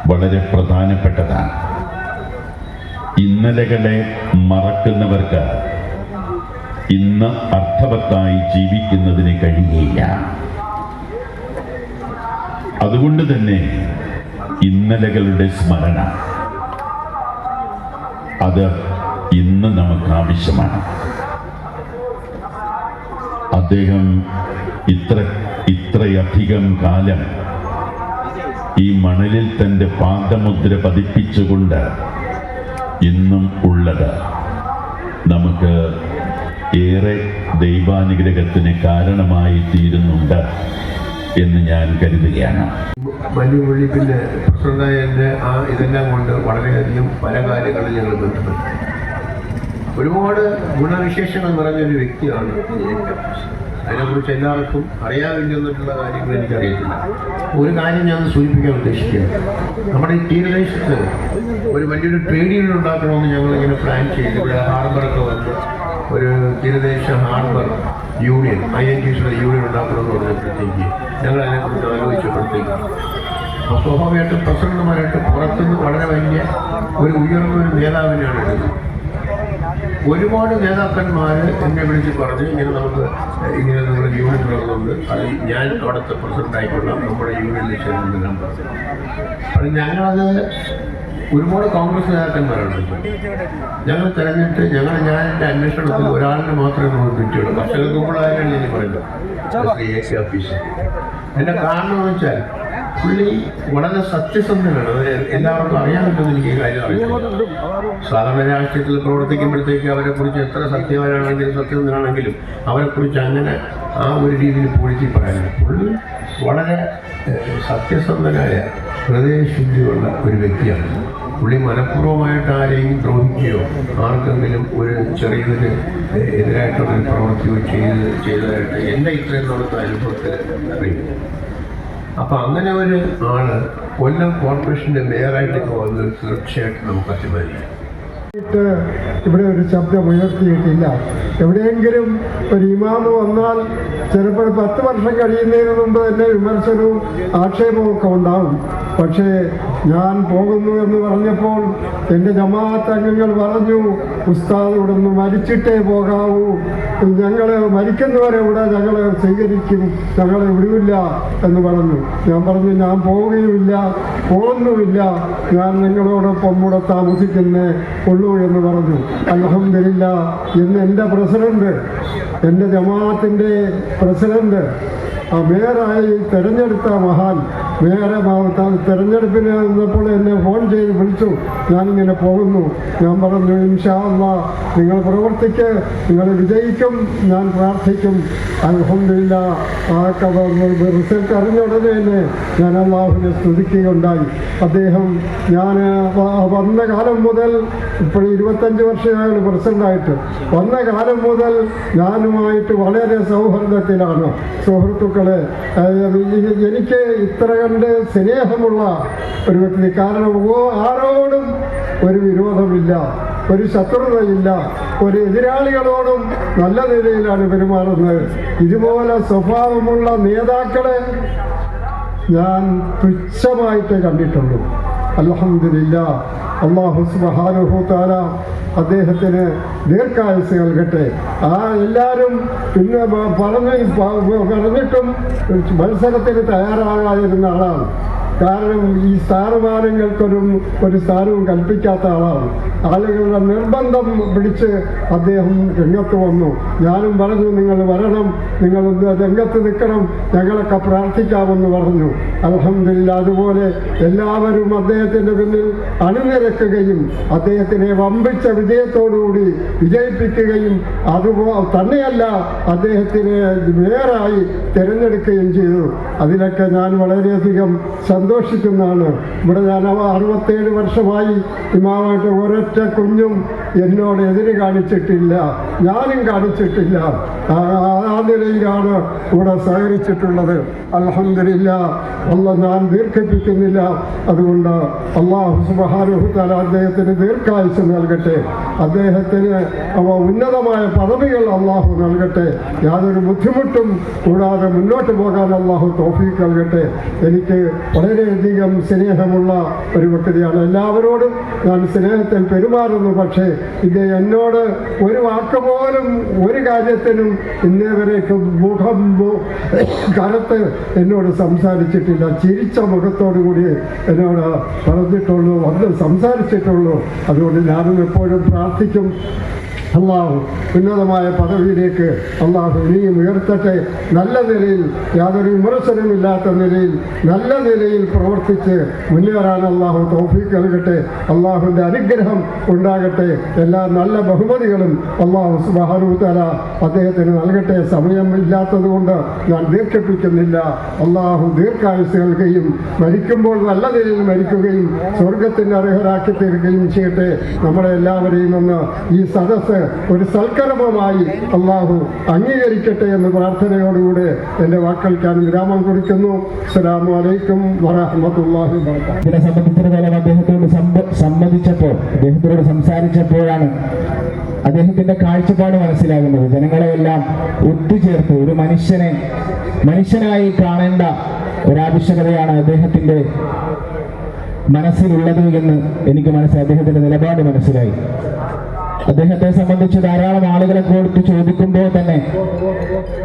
വളരെ പ്രധാനപ്പെട്ടതാണ്. ഇന്നലകളെ മറക്കുന്നവർക്ക് ഇന്ന് അർത്ഥവത്തായി ജീവിക്കുന്നതിന് കഴിയില്ല. അതുകൊണ്ട് തന്നെ ഇന്നലകളുടെ സ്മരണ അത് ഇന്ന് നമുക്ക് ആവശ്യമാണ്. അദ്ദേഹം ഇത്രയധികം കാലം ഈ മണലിൽ തന്റെ പാദമുദ്ര പതിപ്പിച്ചുകൊണ്ട് ഇന്നും ഉള്ളത് നമുക്ക് ഏറെ ദൈവാനുഗ്രഹത്തിന് കാരണമായി തീരുന്നുണ്ട് എന്ന് ഞാൻ കരുതുകയാണ്. മല്ലുപള്ളി പിന്നെ പ്രസിഡന്റായതിൻ്റെ ഇതെല്ലാം കൊണ്ട് വളരെയധികം പല കാര്യങ്ങളിൽ ഞങ്ങൾ ബന്ധപ്പെട്ടു. ഒരുപാട് ഗുണവിശേഷങ്ങൾ നിറഞ്ഞൊരു വ്യക്തിയാണ് അതിനെക്കുറിച്ച് എല്ലാവർക്കും അറിയാവില്ലെന്നിട്ടുള്ള കാര്യങ്ങൾ എനിക്കറിയത്തില്ല. ഒരു കാര്യം ഞാൻ സൂചിപ്പിക്കാൻ ഉദ്ദേശിക്കുകയാണ്. നമ്മുടെ ഈ തീരദേശത്ത് ഒരു വലിയൊരു ട്രേഡ് യൂണിയൻ ഉണ്ടാക്കണമെന്ന് ഞങ്ങളിങ്ങനെ പ്ലാൻ ചെയ്ത് ഇവിടെ ഹാർബറൊക്കെ വന്ന് ഒരു തീരദേശ ഹാർബർ യൂണിയൻ, INTUസിയുടെ യൂണിയൻ ഉണ്ടാക്കണമെന്ന് പറഞ്ഞപ്പോഴത്തേക്ക് ഞങ്ങൾ അതിനെക്കുറിച്ച് ആലോചിച്ചപ്പോഴത്തേക്ക് അപ്പോൾ സ്വാഭാവികമായിട്ടും പ്രസിഡന്റുമാരായിട്ട് പുറത്തുനിന്ന് വളരെ വലിയ ഒരു ഉയർന്ന ഒരു നേതാവിനെയാണ് എടുക്കുന്നത്. ഒരുപാട് നേതാക്കന്മാർ എന്നെ വിളിച്ച് പറഞ്ഞ് നമുക്ക് ഇങ്ങനെ നിങ്ങളുടെ യൂണിയൻ തുടങ്ങുന്നുണ്ട്, അത് ഞാൻ അവിടുത്തെ പ്രസിഡന്റ് ആയിക്കൊള്ളാം, നമ്മുടെ യൂണിയനിൽ ചേരുന്നതെല്ലാം പറഞ്ഞു. അത് ഞങ്ങളത് ഒരുപാട് കോൺഗ്രസ് നേതാക്കന്മാരാണ് ഞങ്ങൾ തിരഞ്ഞിട്ട് ഞാൻ എൻ്റെ അന്വേഷണത്തിൽ ഒരാളിനെ മാത്രമേ നമുക്ക് കിട്ടിയുള്ളൂ. കർഷകർക്ക് മുമ്പിലായാലും ഞാൻ പറയുന്നത് AK ഹഫീസ്. എൻ്റെ കാരണം എന്ന് വെച്ചാൽ പുള്ളി വളരെ സത്യസന്ധനാണ്. അത് എല്ലാവർക്കും അറിയാമെന്ന് എനിക്ക് ഈ കാര്യം അറിയില്ല. സാധാരണ രാഷ്ട്രീയത്തിൽ പ്രവർത്തിക്കുമ്പോഴത്തേക്ക് അവരെക്കുറിച്ച് എത്ര സത്യവാനാണെങ്കിലും സത്യസന്ധനാണെങ്കിലും അവരെക്കുറിച്ച് അങ്ങനെ ആ ഒരു രീതിയിൽ പൊഴുത്തി പറയാനില്ല. പുള്ളി വളരെ സത്യസന്ധനായ ഹൃദയശുദ്ധിയുള്ള ഒരു വ്യക്തിയാണ്. പുള്ളി മനഃപൂർവ്വമായിട്ട് ആരെയും ദ്രോഹിക്കുകയോ ആർക്കെങ്കിലും ഒരു ചെറിയൊരു എതിരായിട്ടുള്ളൊരു പ്രവൃത്തിയോ ചെയ്തതായിട്ട് എൻ്റെ ഇത്രയും നടത്ത അനുഭവത്തിൽ അറിയില്ല. അപ്പം അങ്ങനെ ഒരു ആള് കൊല്ലം കോർപ്പറേഷൻ്റെ മേയറായിട്ടൊക്കെ വന്ന് തീർച്ചയായിട്ടും നമുക്ക് അഭിമാനിക്കാം. ഇവിടെ ഒരു ശബ്ദം ഉയർത്തിയിട്ടില്ല. എവിടെയെങ്കിലും ഒരു ഇമാമ് വന്നാൽ ചിലപ്പോൾ 10 വർഷം കഴിയുന്നതിന് മുമ്പ് തന്നെ വിമർശനവും ആക്ഷേപവും ഒക്കെ ഉണ്ടാവും. പക്ഷേ ഞാൻ പോകുന്നു എന്ന് പറഞ്ഞപ്പോൾ എൻ്റെ ജമാഅത്ത് അംഗങ്ങൾ പറഞ്ഞു, ഉസ്താദ് ഇവിടെ നിന്ന് മരിച്ചിട്ടേ പോകാവൂ, ഞങ്ങൾ മരിക്കുന്നവരെ ഇവിടെ ഞങ്ങളെ സ്വീകരിക്കും, ഞങ്ങളെ വിടില്ല എന്ന് പറഞ്ഞു. ഞാൻ പറഞ്ഞു ഞാൻ പോവുകയുമില്ല, പോകുന്നുമില്ല, ഞാൻ നിങ്ങളോടൊപ്പം ഇവിടെ താമസിക്കുന്നേ ഉള്ളൂ എന്ന് പറഞ്ഞു. അൽഹംദുലില്ലാ, ഇന്ന് എൻ്റെ പ്രസിഡന്റ്, എൻ്റെ ജമാഅത്തിൻ്റെ പ്രസിഡന്റ്, മേയറായി തിരഞ്ഞെടുത്ത മഹാൻ, മേയറെ തിരഞ്ഞെടുപ്പിന് വന്നപ്പോൾ എന്നെ ഫോൺ ചെയ്ത് വിളിച്ചു, ഞാനിങ്ങനെ പോകുന്നു. ഞാൻ പറഞ്ഞു, ഇൻഷാ അല്ലാഹ് നിങ്ങൾ പ്രവർത്തിക്ക്, നിങ്ങൾ വിജയിക്കും, ഞാൻ പ്രാർത്ഥിക്കും. അൽഹംദുലില്ലാഹ് റിസൾട്ട് അറിഞ്ഞ ഉടനെ തന്നെ ഞാൻ അള്ളാഹുവിനെ സ്തുതിക്കുകയുണ്ടായി. അദ്ദേഹം ഞാൻ വന്ന കാലം മുതൽ ഇപ്പോൾ 25 വർഷമായാണ് പ്രസിഡൻ്റായിട്ട്. വന്ന കാലം മുതൽ ഞാനുമായിട്ട് വളരെ സൗഹൃദത്തിലാണ്. സുഹൃത്തുക്കളെ, എനിക്ക് ഇത്ര കണ്ട് സ്നേഹമുള്ള ഒരു വ്യക്തി. കാരണം ആരോടും ഒരു വിരോധമില്ല, ഒരു ശത്രുതയില്ല, ഒരു എതിരാളികളോടും നല്ല നിലയിലാണ് പെരുമാറുന്നത്. ഇതുപോലെ സ്വഭാവമുള്ള നേതാക്കളെ ഞാൻ തുച്ഛമായിട്ട് കണ്ടിട്ടുള്ളൂ. അൽഹംദുലില്ലാഹ്, അല്ലാഹു സുബ്ഹാനഹു തആല അദ്ദേഹത്തിന് ദീർഘായുസ്സ് നൽകട്ടെ. എല്ലാവരും പിന്നെ പറഞ്ഞിട്ടും മത്സരത്തിന് തയ്യാറാകാതിരുന്ന ആളാണ്. കാരണം ഈ സ്ഥാനമാനങ്ങൾക്കൊരു സ്ഥാനവും കൽപ്പിക്കാത്ത ആളാണ്. ആളുകളുടെ നിർബന്ധം പിടിച്ച് അദ്ദേഹം രംഗത്ത് വന്നു. ഞാനും പറഞ്ഞു, നിങ്ങൾ വരണം, നിങ്ങൾ രംഗത്ത് നിൽക്കണം, ഞങ്ങളൊക്കെ പ്രാർത്ഥിക്കാമെന്ന് പറഞ്ഞു. അൽഹംദുലില്ലാഹ്, അതുപോലെ എല്ലാവരും അദ്ദേഹത്തിൻ്റെ പിന്നിൽ അണിനിരക്കുകയും അദ്ദേഹത്തിനെ വമ്പിച്ച വിജയത്തോടുകൂടി വിജയിപ്പിക്കുകയും തന്നെയല്ല അദ്ദേഹത്തിനെ മേയറായി തിരഞ്ഞെടുക്കുകയും ചെയ്തു. അതിലൊക്കെ ഞാൻ വളരെയധികം സന്തോഷിക്കുന്നതാണ്. ഇവിടെ ഞാൻ 67 വർഷമായി ഇമാമായിട്ട് ഒരൊറ്റ കുഞ്ഞും എന്നോട് എതിര് കാണിച്ചിട്ടില്ല, ഞാനും കാണിച്ചിട്ടില്ല. ആ നിലയിലാണ് ഇവിടെ സഹകരിച്ചിട്ടുള്ളത്. അൽഹംദുലില്ലാഹ്, അല്ലാഹ് ഞാൻ ദീർഘിപ്പിക്കുന്നില്ല. അതുകൊണ്ട് അല്ലാഹു സുബ്ഹാനഹു തആല അദ്ദേഹത്തിന് ദീർഘായുസ്സ് നൽകട്ടെ, അദ്ദേഹത്തിന് ഉന്നതമായ പദവികൾ അല്ലാഹു നൽകട്ടെ, യാതൊരു ബുദ്ധിമുട്ടും കൂടാതെ മുന്നോട്ട് പോകാൻ അല്ലാഹു തൗഫീഖ് നൽകട്ടെ. എനിക്ക് വളരെയധികം സ്നേഹമുള്ള ഒരു വ്യക്തിയാണ്. എല്ലാവരോടും ഞാൻ സ്നേഹത്തിൽ പെരുമാറുന്നു. പക്ഷേ ഇത് എന്നോട് ഒരു വാക്ക് പോലും ഒരു കാര്യത്തിനും ഇന്നേവരേക്ക് മുഖം കറുത്ത് എന്നോട് സംസാരിച്ചിട്ടില്ല. ചിരിച്ച മുഖത്തോടുകൂടി എന്നോട് പറഞ്ഞിട്ടുള്ളൂ, വന്ന് സംസാരിച്ചിട്ടുള്ളൂ. അതുകൊണ്ട് ഞാനും എപ്പോഴും പ്രാർത്ഥിക്കും, അള്ളാഹു ഉന്നതമായ പദവിയിലേക്ക് അള്ളാഹു ഇനിയും ഉയർത്തട്ടെ. നല്ല നിലയിൽ, യാതൊരു വിമർശനമില്ലാത്ത നിലയിൽ, നല്ല നിലയിൽ പ്രവർത്തിച്ച് മുന്നേറാൻ അള്ളാഹു തൗഫീഖ് നൽകട്ടെ. അള്ളാഹുവിൻ്റെ അനുഗ്രഹം ഉണ്ടാകട്ടെ. എല്ലാ നല്ല ബഹുമതികളും അള്ളാഹു സുബ്ഹാനഹു തആല അദ്ദേഹത്തിന് നൽകട്ടെ. സമയം ഇല്ലാത്തത് കൊണ്ട് ഞാൻ ദീർഘിപ്പിക്കുന്നില്ല. അള്ളാഹു ദീർഘായുസ്സ് നൽകുകയും മരിക്കുമ്പോൾ നല്ല നിലയിൽ മരിക്കുകയും സ്വർഗത്തിന് അർഹരാക്കി തീർക്കുകയും ചെയ്യട്ടെ. നമ്മളെ എല്ലാവരെയും ഒന്ന് ഈ സദസ്സ് ഒരു സൽക്കർമ്മമായി അള്ളാഹു അംഗീകരിക്കട്ടെ എന്ന് പ്രാർത്ഥനയോടുകൂടെ എൻ്റെ വാക്കൾക്കാണ് വിരാമം കുറിക്കുന്നു. അസ്സലാമു അലൈക്കും വറഹ്മത്തുള്ളാഹി വബറകാതുഹു. ഇതിനെ സംബന്ധിച്ചിടത്തോളം അദ്ദേഹത്തോട് സംസാരിച്ചപ്പോഴാണ് അദ്ദേഹത്തിന്റെ കാഴ്ചപ്പാട് മനസ്സിലാകുന്നത്. ജനങ്ങളെയെല്ലാം ഒത്തുചേർത്ത് ഒരു മനുഷ്യനായി കാണേണ്ട ഒരാവശ്യകതയാണ് അദ്ദേഹത്തിന്റെ മനസ്സിലുള്ളത് എന്ന് എനിക്ക് മനസ്സിലായി. അദ്ദേഹത്തിന്റെ നിലപാട് മനസ്സിലായി. അദ്ദേഹത്തെ സംബന്ധിച്ച് ധാരാളം ആളുകളെ കൊടുത്ത് ചോദിക്കുമ്പോൾ തന്നെ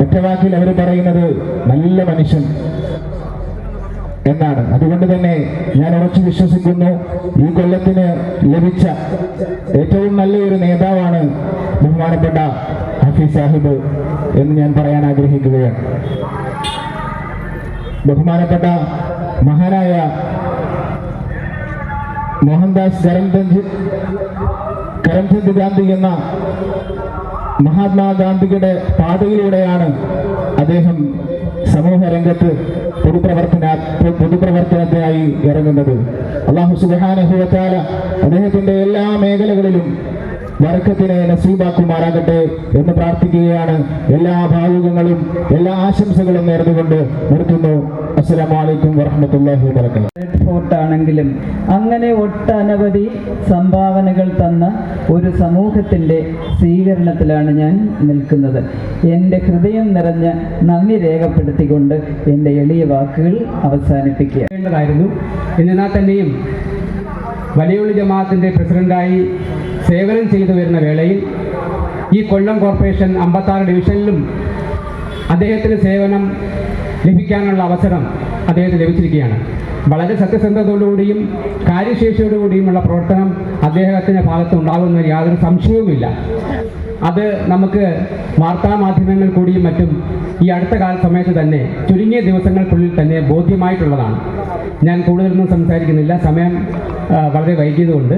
ഒറ്റവാക്കിൽ അവർ പറയുന്നത് നല്ല മനുഷ്യൻ എന്നാണ്. അതുകൊണ്ട് തന്നെ ഞാൻ ഉറച്ചു വിശ്വസിക്കുന്നു, ഈ കൊല്ലത്തിന് ലഭിച്ച ഏറ്റവും നല്ലൊരു നേതാവാണ് ബഹുമാനപ്പെട്ട ഹഫീസ് സാഹിബ് എന്ന് ഞാൻ പറയാൻ ആഗ്രഹിക്കുകയാണ്. ബഹുമാനപ്പെട്ട മഹാനായ മോഹൻദാസ് കരംചന്ദ് ഗാന്ധി എന്ന മഹാത്മാഗാന്ധിയുടെ പാതയിലൂടെയാണ് അദ്ദേഹം സമൂഹ രംഗത്ത് പൊതുപ്രവർത്തനത്തിനായി ഇറങ്ങുന്നത്. അല്ലാഹു സുബ്ഹാനഹു വ തആല അദ്ദേഹത്തിന്റെ എല്ലാ മേഖലകളിലും ബർക്കത്തിനെ നസീബാക്കുമാറാകട്ടെ എന്ന് പ്രാർത്ഥിക്കുകയാണ്. എല്ലാ ഭാവുകങ്ങളും എല്ലാ ആശംസകളും നേർന്നുകൊണ്ട് നിർത്തുന്നു. അസ്സലാമു അലൈക്കും വറഹ്മത്തുള്ളാഹി വബറകാതുഹു. ഫോർട്ടാണെങ്കിലും അങ്ങനെ ഒട്ടനവധി സംഭാവനകൾ തന്ന ഒരു സമൂഹത്തിൻ്റെ സ്വീകരണത്തിലാണ് ഞാൻ നിൽക്കുന്നത്. എൻ്റെ ഹൃദയം നിറഞ്ഞ നന്ദി രേഖപ്പെടുത്തിക്കൊണ്ട് എൻ്റെ എളിയ വാക്കുകൾ അവസാനിപ്പിക്കുകയായിരുന്നു. എന്നാൽ തന്നെയും വലിയുള്ളി ജമാഅത്തിൻ്റെ പ്രസിഡന്റായി സേവനം ചെയ്തു വരുന്ന വേളയിൽ ഈ കൊല്ലം കോർപ്പറേഷൻ 56 ഡിവിഷനിലും അദ്ദേഹത്തിന് സേവനം ലഭിക്കാനുള്ള അവസരം അദ്ദേഹത്തിന് ലഭിച്ചിരിക്കുകയാണ്. വളരെ സത്യസന്ധതയോടുകൂടിയും കാര്യശേഷിയോടുകൂടിയുമുള്ള പ്രവർത്തനം അദ്ദേഹത്തിൻ്റെ ഭാഗത്ത് ഉണ്ടാകുന്നതിൽ യാതൊരു സംശയവുമില്ല. അത് നമുക്ക് വാർത്താമാധ്യമങ്ങൾ കൂടിയും മറ്റും ഈ അടുത്ത സമയത്ത് തന്നെ ചുരുങ്ങിയ ദിവസങ്ങൾക്കുള്ളിൽ തന്നെ ബോധ്യമായിട്ടുള്ളതാണ്. ഞാൻ കൂടുതലൊന്നും സംസാരിക്കുന്നില്ല, സമയം വളരെ വൈകിയതുകൊണ്ട്.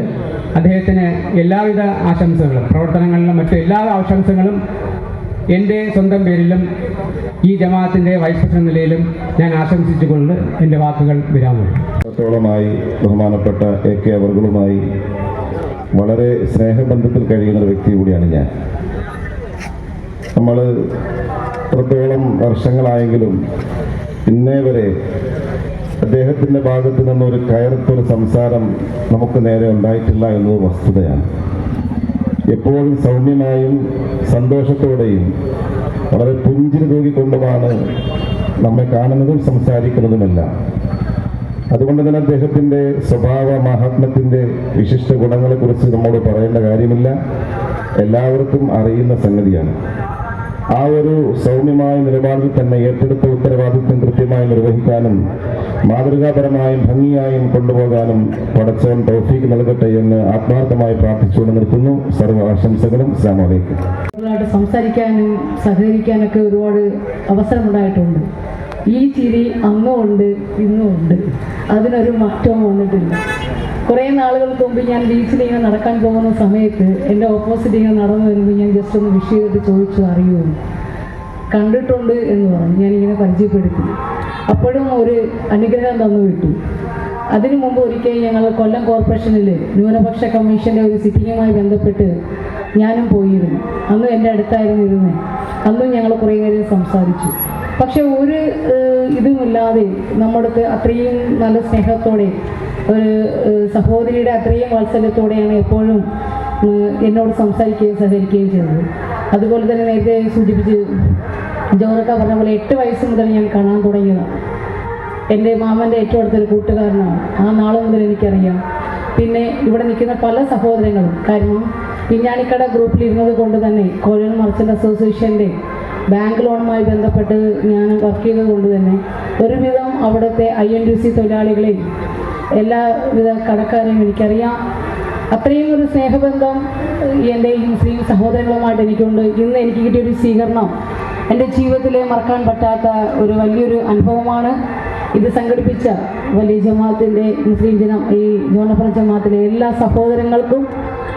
അദ്ദേഹത്തിന് എല്ലാവിധ ആശംസകളും പ്രവർത്തനങ്ങളിലും മറ്റു എല്ലാ ആശംസകളും എൻ്റെ സ്വന്തം പേരിലും ഈ ജമാഅത്തിൻ്റെ വൈസ് പ്രസിഡന്റ് നിലയിലും ഞാൻ ആശംസിച്ചുകൊണ്ട് എൻ്റെ വാക്കുകൾ വർഷത്തോളമായി ബഹുമാനപ്പെട്ട AK അവർകളുമായി വളരെ സ്നേഹബന്ധത്തിൽ കഴിയുന്ന ഒരു വ്യക്തി കൂടിയാണ് ഞാൻ. നമ്മൾ എത്രത്തോളം വർഷങ്ങളായെങ്കിലും ഇന്നേ വരെ അദ്ദേഹത്തിൻ്റെ ഭാഗത്തു നിന്നൊരു കയർത്തൊരു സംസാരം നമുക്ക് നേരെ ഉണ്ടായിട്ടില്ല എന്നത് വസ്തുതയാണ്. എപ്പോഴും സൗമ്യമായും സന്തോഷത്തോടെയും വളരെ പുഞ്ചിരി തൂകിക്കൊണ്ടുമാണ് നമ്മെ കാണുന്നതും സംസാരിക്കുന്നതുമെല്ലാം. അതുകൊണ്ട് തന്നെ അദ്ദേഹത്തിൻ്റെ സ്വഭാവ മഹാത്മ്യത്തിൻ്റെ വിശിഷ്ട ഗുണങ്ങളെക്കുറിച്ച് നമ്മോട് പറയേണ്ട കാര്യമില്ല, എല്ലാവർക്കും അറിയുന്ന സംഗതിയാണ്. ആ ഒരു സൗമ്യമായ നിലപാടിൽ തന്നെ ഏറ്റെടുത്ത ഉത്തരവാദിത്വം കൃത്യമായി നിർവഹിക്കാനും മാതൃകാപരമായും ഭംഗിയായും കൊണ്ടുപോകാനും പടച്ചവൻ തൗഫീഖ് നൽകട്ടെ എന്ന് ആത്മാർത്ഥമായി പ്രാർത്ഥിച്ചുകൊണ്ട് നിർത്തുന്നു. സർവ്വ ആശംസകളും. അസ്സലാമു അലൈക്കും. സംസാരിക്കാനും സഹകരിക്കാനൊക്കെ ഒരുപാട് അവസരമുണ്ടായിട്ടുണ്ട്. ഈ ചിരി അന്നും ഉണ്ട്, ഇന്നും ഉണ്ട്, അതിനൊരു മാറ്റവും വന്നിട്ടില്ല. കുറേ നാളുകൾക്ക് മുമ്പ് ഞാൻ ബീച്ചിൽ ഇങ്ങനെ നടക്കാൻ പോകുന്ന സമയത്ത് എൻ്റെ ഓപ്പോസിറ്റ് ഇങ്ങനെ നടന്നു വരുമ്പോൾ ഞാൻ ജസ്റ്റ് ഒന്ന് വിഷ് ചെയ്തിട്ട് ചോദിച്ചു, അറിയുമോ, കണ്ടിട്ടുണ്ട് എന്ന് പറഞ്ഞു. ഞാനിങ്ങനെ പരിചയപ്പെടുത്തി. അപ്പോഴും ഒരു അനുഗ്രഹം തന്നു വിട്ടു. അതിനു മുമ്പ് ഒരിക്കൽ ഞങ്ങൾ കൊല്ലം കോർപ്പറേഷനിൽ ന്യൂനപക്ഷ കമ്മീഷൻ്റെ ഒരു സിറ്റിങ്ങുമായി ബന്ധപ്പെട്ട് ഞാനും പോയിരുന്നു. അന്നും എൻ്റെ അടുത്തായിരുന്നു ഇരുന്നത്. അന്നും ഞങ്ങൾ കുറേ നേരം സംസാരിച്ചു. പക്ഷെ ഒരു ഇതുമില്ലാതെ നമ്മുടെ അത്രയും നല്ല സ്നേഹത്തോടെ ഒരു സഹോദരിയുടെ അത്രയും വാത്സല്യത്തോടെയാണ് എപ്പോഴും എന്നോട് സംസാരിക്കുകയും സഹകരിക്കുകയും ചെയ്തത്. അതുപോലെ തന്നെ നേരത്തെ സൂചിപ്പിച്ച് ജോറക്ക പറഞ്ഞ പോലെ 8 വയസ്സ് മുതൽ ഞാൻ കാണാൻ തുടങ്ങിയതാണ്. എൻ്റെ മാമൻ്റെ ഏറ്റവും അടുത്തൊരു കൂട്ടുകാരനാണ്. ആ നാൾ മുതൽ എനിക്കറിയാം. പിന്നെ ഇവിടെ നിൽക്കുന്ന പല സഹോദരങ്ങളും, കാരണം പിഞ്ഞാണിക്കട ഗ്രൂപ്പിലിരുന്നത് കൊണ്ട് തന്നെ കോളിയൻ മർച്ചൻ്റ് അസോസിയേഷൻ്റെ ബാങ്ക് ലോണുമായി ബന്ധപ്പെട്ട് ഞാൻ വർക്ക് ചെയ്തത് കൊണ്ട് തന്നെ ഒരുവിധം അവിടുത്തെ INTUC തൊഴിലാളികളെയും എല്ലാവിധ കടക്കാരെയും എനിക്കറിയാം. അത്രയും ഒരു സ്നേഹബന്ധം എൻ്റെ ഈ മുസ്ലിം സഹോദരങ്ങളുമായിട്ട് എനിക്കുണ്ട്. ഇന്ന് എനിക്ക് കിട്ടിയൊരു സ്വീകരണം എൻ്റെ ജീവിതത്തിലെ മറക്കാൻ പറ്റാത്ത ഒരു വലിയൊരു അനുഭവമാണ്. ഇത് സംഘടിപ്പിച്ച വലിയ ജമാഅത്തിൻ്റെ മുസ്ലിം ഈ ജോണപ്പുറം ജമാഅത്തിലെ എല്ലാ സഹോദരങ്ങൾക്കും,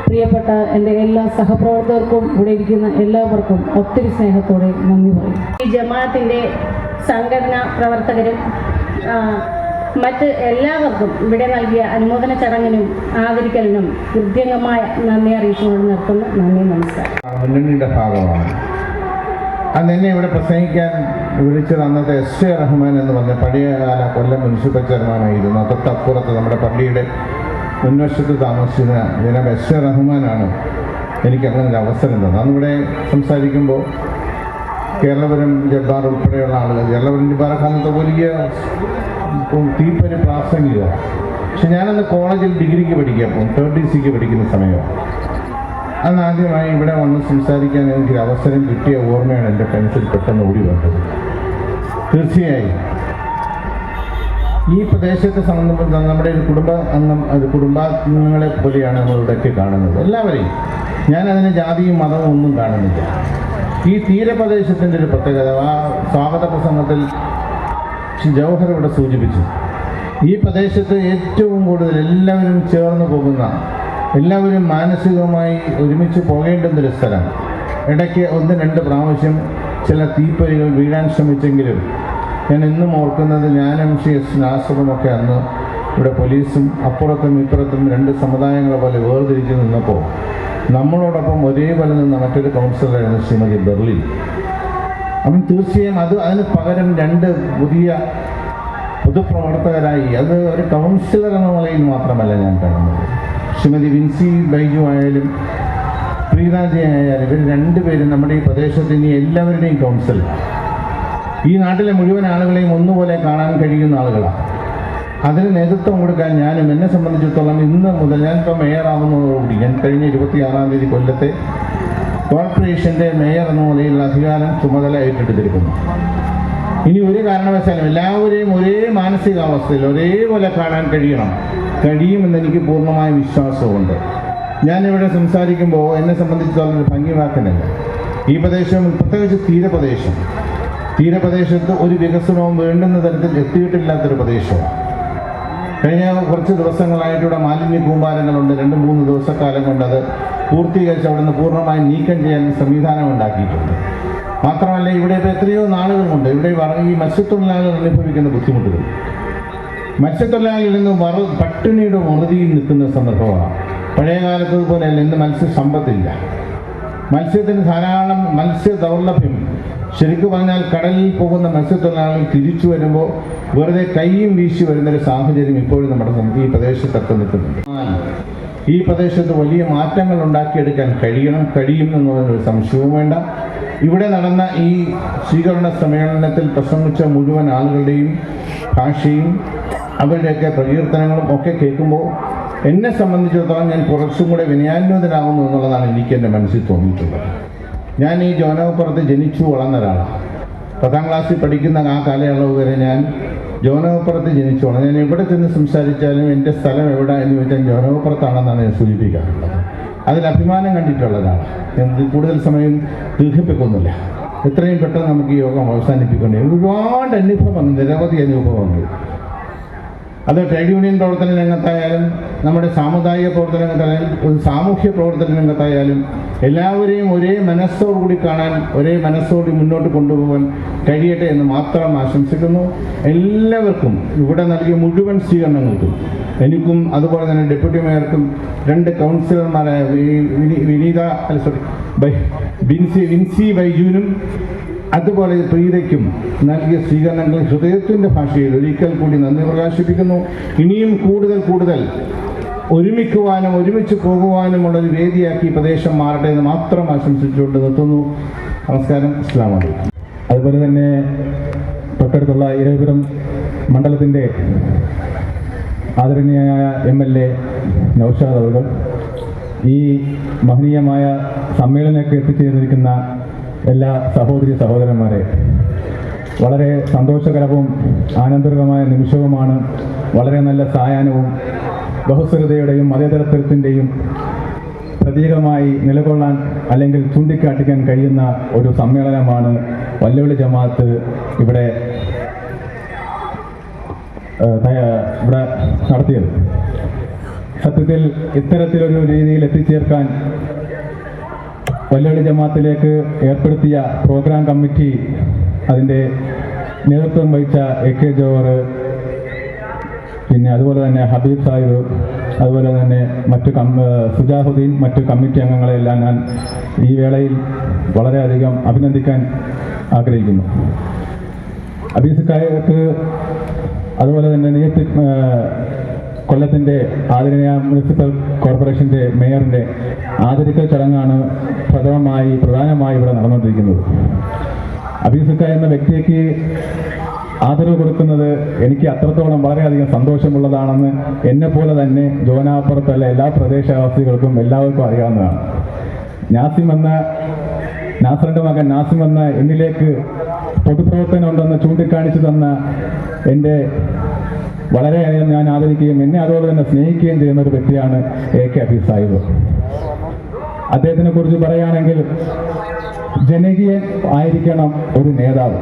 പ്രിയപ്പെട്ട എൻ്റെ എല്ലാ സഹപ്രവർത്തകർക്കും, ഇവിടെ ഇരിക്കുന്ന എല്ലാവർക്കും ഒത്തിരി സ്നേഹത്തോടെ നന്ദി പറയും. ഈ ജമാഅത്തിൻ്റെ സംഘടനാ പ്രവർത്തകരും മറ്റ് എല്ലാവർക്കും ഇവിടെ നൽകിയ അനുമോദന ചടങ്ങിനും ആദരിക്കലിനും ഹൃദ്യംഗമായ നന്ദി അറിയിച്ചുകൊണ്ട് നിർത്തുന്നു. നന്ദി, നമസ്കാരം. മുന്നണിയുടെ ഭാഗമാണ്. അന്ന് എന്നെ ഇവിടെ പ്രസംഗിക്കാൻ വിളിച്ചത് അന്നത്തെ SP റഹ്മാൻ എന്ന് പറഞ്ഞ പഴയകാല കൊല്ലം മുനിസിപ്പൽ ചെയർമാനായിരുന്നു. തൊട്ടപ്പുറത്ത് നമ്മുടെ പള്ളിയുടെ മുൻവശത്ത് താമസിക്കുന്ന ജനാബ് SP റഹ്മാനാണ് എനിക്ക് അങ്ങനെ ഒരു അവസരം തന്നത്. അന്നിവിടെ സംസാരിക്കുമ്പോൾ കേരളപുരം ജബ്ബാർ ഉൾപ്പെടെയുള്ള ആളുകൾ, കേരളപുരം ജബ്ബാറൊക്കെ അന്നത്തെ വലിയ തീപ്പൊരു പ്രാസംഗിക. പക്ഷെ ഞാനന്ന് കോളേജിൽ ഡിഗ്രിക്ക് പഠിക്കാം, 3rd DC പഠിക്കുന്ന സമയമാണ്. അന്ന് ആദ്യമായി ഇവിടെ വന്ന് സംസാരിക്കാൻ എനിക്കൊരു അവസരം കിട്ടിയ ഓർമ്മയാണ് എൻ്റെ മനസ്സിൽ പെട്ടെന്ന് ഓടി വന്നത്. തീർച്ചയായും ഈ പ്രദേശത്തെ സംബന്ധിച്ച് നമ്മുടെ ഒരു കുടുംബാംഗങ്ങളെ പോലെയാണ് നമ്മളിവിടെയൊക്കെ കാണുന്നത്. എല്ലാവരെയും. ഞാനതിന് ജാതിയും മതവും ഒന്നും കാണുന്നില്ല. ഈ തീരപ്രദേശത്തിൻ്റെ ഒരു പ്രത്യേകത ആ സ്വാഗത പ്രസംഗത്തിൽ ജവഹർ ഇവിടെ സൂചിപ്പിച്ചു. ഈ പ്രദേശത്ത് ഏറ്റവും കൂടുതൽ എല്ലാവരും ചേർന്ന് പോകുന്ന, എല്ലാവരും മാനസികമായി ഒരുമിച്ച് പോകേണ്ടുന്നൊരു സ്ഥലം. ഇടയ്ക്ക് 1-2 പ്രാവശ്യം ചില തീപ്പൊരികൾ വീഴാൻ ശ്രമിച്ചെങ്കിലും ഞാൻ എന്നും ഓർക്കുന്നത് ഞാനും CS നാസറുമൊക്കെ അന്ന് ഇവിടെ പോലീസും അപ്പുറത്തും ഇപ്പുറത്തും 2 സമുദായങ്ങളെ പോലെ വേർതിരിച്ച് നിന്നപ്പോൾ നമ്മളോടൊപ്പം ഒരേപോലെ നിന്ന മറ്റൊരു കൗൺസിലറായിരുന്നു ശ്രീമതി ബെർലിൻ. അപ്പം തീർച്ചയായും അതിന് പകരം 2 പുതിയ പൊതുപ്രവർത്തകരായി, അത് ഒരു കൗൺസിലർ എന്ന നിലയിൽ മാത്രമല്ല ഞാൻ കാണുന്നത്. ശ്രീമതി വിൻസി ബൈജു ആയാലും പ്രീതാജി ആയാലും ഇവർ 2 പേരും നമ്മുടെ ഈ പ്രദേശത്ത് ഇനി എല്ലാവരുടെയും കൗൺസിൽ, ഈ നാട്ടിലെ മുഴുവൻ ആളുകളെയും ഒന്നുപോലെ കാണാൻ കഴിയുന്ന ആളുകളാണ്. അതിന് നേതൃത്വം കൊടുക്കാൻ ഞാനും, എന്നെ സംബന്ധിച്ചിടത്തോളം ഇന്ന് മുതൽ, ഞാനിപ്പോൾ മേയറാവുന്നതോടുകൂടി, ഞാൻ കഴിഞ്ഞ 26-ാം തീയതി കൊല്ലത്തെ കോർപ്പറേഷൻ്റെ മേയർ എന്ന നിലയിലുള്ള അധികാരം ചുമതല ഏറ്റെടുത്തിരിക്കുന്നു. ഇനി ഒരു കാരണവശാലും എല്ലാവരെയും ഒരേ മാനസികാവസ്ഥയിൽ ഒരേപോലെ കാണാൻ കഴിയുമെന്ന് എനിക്ക് പൂർണ്ണമായ വിശ്വാസമുണ്ട്. ഞാനിവിടെ സംസാരിക്കുമ്പോൾ എന്നെ സംബന്ധിച്ചിടത്തോളം ഒരു ഭംഗി വാക്കിനല്ല. ഈ പ്രദേശം, പ്രത്യേകിച്ച് തീരപ്രദേശത്ത് ഒരു വികസനവും വേണ്ടുന്ന തരത്തിൽ എത്തിയിട്ടില്ലാത്തൊരു പ്രദേശമാണ്. കഴിഞ്ഞ കുറച്ച് ദിവസങ്ങളായിട്ട് ഇവിടെ മാലിന്യ കൂമ്പാരങ്ങളുണ്ട്. 2-3 ദിവസക്കാലം കൊണ്ട് അത് പൂർത്തീകരിച്ച് അവിടെ നിന്ന് പൂർണ്ണമായി നീക്കം ചെയ്യാൻ സംവിധാനം ഉണ്ടാക്കിയിട്ടുണ്ട്. മാത്രമല്ല ഇവിടെ ഇപ്പോൾ എത്രയോ നാളുകളുണ്ട് ഇവിടെ ഈ മത്സ്യത്തൊഴിലാളികൾ അനുഭവിക്കുന്ന ബുദ്ധിമുട്ടുകൾ. മത്സ്യത്തൊഴിലാളികളിൽ നിന്ന് പട്ടിണിയുടെ മറുതിയിൽ നിൽക്കുന്ന സന്ദർഭമാണ്. പഴയ കാലത്തതുപോലെയല്ല, ഇന്ന് മത്സ്യസമ്പത്തില്ല. മത്സ്യത്തിന് ധാരാളം മത്സ്യ ദൗർലഭ്യം. ശരിക്കും പറഞ്ഞാൽ കടലിൽ പോകുന്ന മത്സ്യത്തൊഴിലാളികൾ തിരിച്ചു വരുമ്പോൾ വെറുതെ കൈയും വീശി വരുന്നൊരു സാഹചര്യം ഇപ്പോഴും നമ്മുടെ ഈ പ്രദേശത്തൊക്കെ നിൽക്കുന്നുണ്ട്. ഈ പ്രദേശത്ത് വലിയ മാറ്റങ്ങൾ ഉണ്ടാക്കിയെടുക്കാൻ കഴിയും എന്നുള്ളൊരു സംശയവും വേണ്ട. ഇവിടെ നടന്ന ഈ സ്വീകരണ സമ്മേളനത്തിൽ പ്രസംഗിച്ച മുഴുവൻ ആളുകളുടെയും ഭാഷയും അവരുടെയൊക്കെ പ്രകീർത്തനങ്ങളും ഒക്കെ കേൾക്കുമ്പോൾ എന്നെ സംബന്ധിച്ചിടത്തോളം ഞാൻ കുറച്ചും കൂടെ വിനയാന്വിതനാകുന്നു എന്നുള്ളതാണ് എനിക്ക് എൻ്റെ മനസ്സിൽ തോന്നിയിട്ടുള്ളത്. ഞാൻ ഈ ജോനകപ്പുറത്ത് ജനിച്ചു വളർന്ന ഒരാളാണ്. 10ാം ക്ലാസ്സിൽ പഠിക്കുന്ന ആ കാലയളവ് വരെ ഞാൻ ജോനകപ്പുറത്ത് ജനിച്ചു വളർന്നു. ഞാൻ എവിടെ ചെന്ന് സംസാരിച്ചാലും എൻ്റെ സ്ഥലം എവിടെ എന്ന് ചോദിച്ചാൽ ജോനകപ്പുറത്താണെന്നാണ് ഞാൻ സൂചിപ്പിക്കാറുള്ളത്. അതിൽ അഭിമാനം കണ്ടിട്ടുള്ള ഒരാളാണ്. ഞാൻ കൂടുതൽ സമയം ദീർഘിപ്പിക്കുന്നില്ല. എത്രയും പെട്ടെന്ന് നമുക്ക് ഈ യോഗം അവസാനിപ്പിക്കേണ്ടി ഒരുപാട് അനുഭവം, നിരവധി അനുഭവങ്ങൾ. അത് ട്രേഡ് യൂണിയൻ പ്രവർത്തന രംഗത്തായാലും നമ്മുടെ സാമുദായിക പ്രവർത്തന രംഗത്തായാലും ഒരു സാമൂഹ്യ പ്രവർത്തന രംഗത്തായാലും എല്ലാവരെയും ഒരേ മനസ്സോടുകൂടി കാണാൻ, ഒരേ മനസ്സോടുകൂടി മുന്നോട്ട് കൊണ്ടുപോകാൻ കഴിയട്ടെ എന്ന് മാത്രം ആശംസിക്കുന്നു. എല്ലാവർക്കും ഇവിടെ നൽകിയ മുഴുവൻ സ്വീകരണങ്ങൾക്കും, എനിക്കും അതുപോലെ തന്നെ ഡെപ്യൂട്ടി മേയർക്കും 2 കൗൺസിലർമാരായ വിൻസി ബൈജുവിനും അതുപോലെ പ്രീതയ്ക്കും നൽകിയ സ്വീകരണങ്ങൾ ഹൃദയത്തിൻ്റെ ഭാഷയിൽ ഒരിക്കൽ കൂടി നന്ദി പ്രകാശിപ്പിക്കുന്നു. ഇനിയും കൂടുതൽ ഒരുമിക്കുവാനും ഒരുമിച്ച് പോകുവാനുമുള്ളൊരു വേദിയാക്കി പ്രദേശം മാറട്ടെ എന്ന് മാത്രം ആശംസിച്ചുകൊണ്ട് നിർത്തുന്നു. നമസ്കാരം. അസ്സലാമു അലൈക്കും. അതുപോലെ തന്നെ തൊട്ടടുത്തുള്ള ഇരവിപുരം മണ്ഡലത്തിൻ്റെ ആദരണീയനായ MLA നൗഷാദ് അവർ, ഈ മഹനീയമായ സമ്മേളനമൊക്കെ എത്തിച്ചേർന്നിരിക്കുന്ന എല്ലാ സഹോദരന്മാരെ, വളരെ സന്തോഷകരവും ആനന്ദകരമായ നിമിഷവുമാണ്. വളരെ നല്ല സായാഹ്നവും ബഹുസ്വരതയുടെയും മതേതരത്വത്തിൻ്റെയും പ്രതീകമായി നിലകൊള്ളാൻ അല്ലെങ്കിൽ ചൂണ്ടിക്കാട്ടിക്കാൻ കഴിയുന്ന ഒരു സമ്മേളനമാണ് വല്ലുവിളി ജമാഅത്ത് ഇവിടെ നടത്തിയത്. സത്യത്തിൽ ഇത്തരത്തിലൊരു രീതിയിൽ എത്തിച്ചേർക്കാൻ വല്ലുവിളി ജമാഅത്തിലേക്ക് ഏർപ്പെടുത്തിയ പ്രോഗ്രാം കമ്മിറ്റി, അതിൻ്റെ നേതൃത്വം വഹിച്ച AK ജോഹർ, പിന്നെ അതുപോലെ തന്നെ ഹബീബ് സാഹിബ്, അതുപോലെ തന്നെ മറ്റു സുജാഹുദ്ദീൻ, മറ്റു കമ്മിറ്റി അംഗങ്ങളെല്ലാം ഞാൻ ഈ വേളയിൽ വളരെയധികം അഭിനന്ദിക്കാൻ ആഗ്രഹിക്കുന്നു. ഹബീബ് അതുപോലെ തന്നെ കൊല്ലത്തിൻ്റെ ആദരണീയ മുനിസിപ്പൽ കോർപ്പറേഷൻ്റെ മേയറിൻ്റെ ആദരിക്കൽ ചടങ്ങാണ് പ്രധാനമായി ഇവിടെ നടന്നുകൊണ്ടിരിക്കുന്നത്. അബീസുക്ക എന്ന വ്യക്തിക്ക് ആദരവ് കൊടുക്കുന്നത് എനിക്ക് അത്രത്തോളം വളരെയധികം സന്തോഷമുള്ളതാണെന്ന് എന്നെപ്പോലെ തന്നെ ജോനാപ്പുറത്തുള്ള എല്ലാ പ്രദേശവാസികൾക്കും എല്ലാവർക്കും അറിയാവുന്നതാണ്. നാസറിൻ്റെ മകൻ നാസിം എന്ന എന്നിലേക്ക് പൊതുപ്രവർത്തനം ഉണ്ടെന്ന് ചൂണ്ടിക്കാണിച്ചു തന്ന എൻ്റെ വളരെയധികം ഞാൻ ആദരിക്കുകയും എന്നെ അതുപോലെ തന്നെ സ്നേഹിക്കുകയും ചെയ്യുന്ന ഒരു വ്യക്തിയാണ് AK ഹഫീസ് സാഹിബ്. അദ്ദേഹത്തിനെ കുറിച്ച് പറയുകയാണെങ്കിൽ ജനകീയ ആയിരിക്കണം ഒരു നേതാവ്.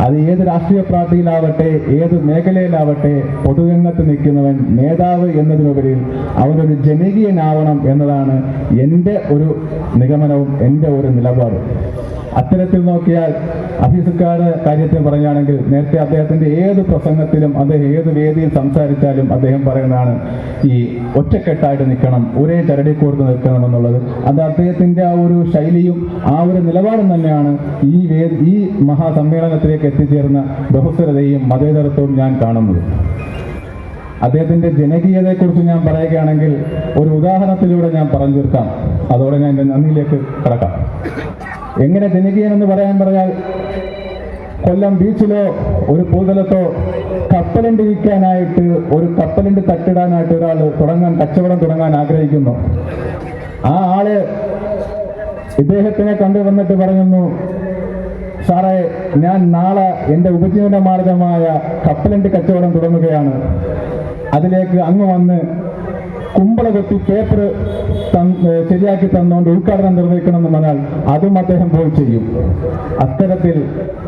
അത് ഏത് രാഷ്ട്രീയ പാർട്ടിയിലാവട്ടെ, ഏത് മേഖലയിലാവട്ടെ, പൊതുരംഗത്ത് നിൽക്കുന്നവൻ നേതാവ് എന്നതിനുപരി അവനൊരു ജനകീയനാവണം എന്നതാണ് എൻ്റെ ഒരു നിഗമനവും എൻ്റെ ഒരു നിലപാട്. അത്തരത്തിൽ നോക്കിയാൽ ഹഫീസുക്കാരുടെ കാര്യത്തിൽ പറയുകയാണെങ്കിൽ നേരത്തെ അദ്ദേഹത്തിൻ്റെ ഏത് പ്രസംഗത്തിലും അദ്ദേഹം ഏത് വേദിയിൽ സംസാരിച്ചാലും അദ്ദേഹം പറയുന്നതാണ് ഈ ഒറ്റക്കെട്ടായിട്ട് നിൽക്കണം, ഒരേ ചരടിക്കോർത്ത് നിൽക്കണം എന്നുള്ളത്. അത് അദ്ദേഹത്തിൻ്റെ ആ ഒരു ശൈലിയും ആ ഒരു നിലപാടും തന്നെയാണ് ഈ മഹാസമ്മേളനത്തിലേക്ക് എത്തിച്ചേർന്ന ബഹുസ്വരതയും മതേതരത്വവും ഞാൻ കാണുന്നത്. അദ്ദേഹത്തിൻ്റെ ജനകീയതയെക്കുറിച്ച് ഞാൻ പറയുകയാണെങ്കിൽ ഒരു ഉദാഹരണത്തിലൂടെ ഞാൻ പറഞ്ഞു തീർക്കാം. അതോടെ ഞാൻ എൻ്റെ നന്ദിയിലേക്ക് കടക്കാം. എങ്ങനെ ജനകീയനെന്ന് പറഞ്ഞാൽ കൊല്ലം ബീച്ചിലോ ഒരു പൂതലത്തോ കപ്പലണ്ടി വിൽക്കാനായിട്ട്, ഒരു കപ്പലണ്ടി തട്ടിടാനായിട്ട് ഒരാൾ കച്ചവടം തുടങ്ങാൻ ആഗ്രഹിക്കുന്നു. ആ ആള് ഇദ്ദേഹത്തിനെ കണ്ടുവന്നിട്ട് പറയുന്നു, സാറേ, ഞാൻ നാളെ എൻ്റെ ഉപജീവന മാർഗമായ കപ്പലണ്ടി കച്ചവടം തുടങ്ങുകയാണ്. അതിലേക്ക് അങ്ങ് വന്ന് കുമ്പള കൊത്തി പേപ്പർ ശരിയാക്കി തന്നുകൊണ്ട് ഉദ്ഘാടനം നിർവഹിക്കണമെന്ന് പറഞ്ഞാൽ അതും അദ്ദേഹം പോയി ചെയ്യും. അത്തരത്തിൽ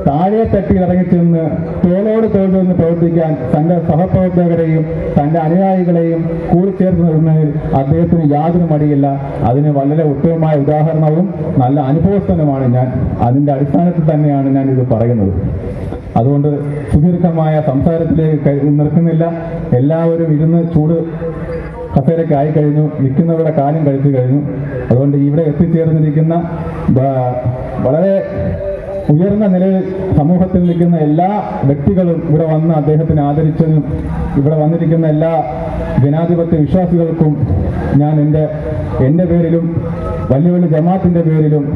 താഴെ തട്ടി ഇറങ്ങിച്ചെന്ന് തോളോട് തോൾ നിന്ന് പ്രവർത്തിക്കാൻ തൻ്റെ സഹപ്രവർത്തകരെയും തൻ്റെ അനുയായികളെയും കൂടിച്ചേർത്ത് നിർത്തുന്നതിൽ അദ്ദേഹത്തിന് യാതൊരു മടിയില്ല. അതിന് വളരെ ഉത്തമമായ ഉദാഹരണവും നല്ല അനുഭവസ്ഥനുമാണ് ഞാൻ. അതിൻ്റെ അടിസ്ഥാനത്തിൽ തന്നെയാണ് ഞാൻ ഇത് പറയുന്നത്. അതുകൊണ്ട് സുദീർഘമായ സംസാരത്തിലേക്ക് നിൽക്കുന്നില്ല. എല്ലാവരും ഇരുന്ന് ചൂട് കസേരയ്ക്ക് ആയിക്കഴിഞ്ഞു, നിൽക്കുന്നവരുടെ കാര്യം കഴിച്ചു കഴിഞ്ഞു. അതുകൊണ്ട് ഇവിടെ എത്തിച്ചേർന്നിരിക്കുന്ന വളരെ ഉയർന്ന നിലയിൽ സമൂഹത്തിൽ നിൽക്കുന്ന എല്ലാ വ്യക്തികളും ഇവിടെ വന്ന് അദ്ദേഹത്തിനെ ആദരിച്ചതിനും ഇവിടെ വന്നിരിക്കുന്ന എല്ലാ ജനാധിപത്യ വിശ്വാസികൾക്കും ഞാൻ എൻ്റെ പേരിലും വലിയ ജമാഅത്തിൻ്റെ പേരിലും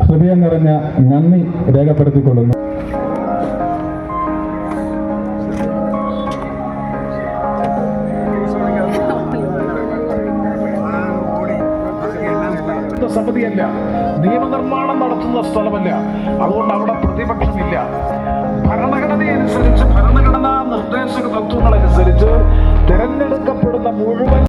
ഹൃദയം നിറഞ്ഞ നന്ദി രേഖപ്പെടുത്തിക്കൊള്ളുന്നു. സമിതിയല്ല, നിയമനിർമ്മാണം നടത്തുന്ന സ്ഥലമല്ല. അതുകൊണ്ട് അവിടെ പ്രതിപക്ഷമില്ല. ഭരണഘടനയനുസരിച്ച്, ഭരണഘടനാ നിർദ്ദേശക തത്വങ്ങളനുസരിച്ച് തിരഞ്ഞെടുക്കപ്പെടുന്ന മുഴുവൻ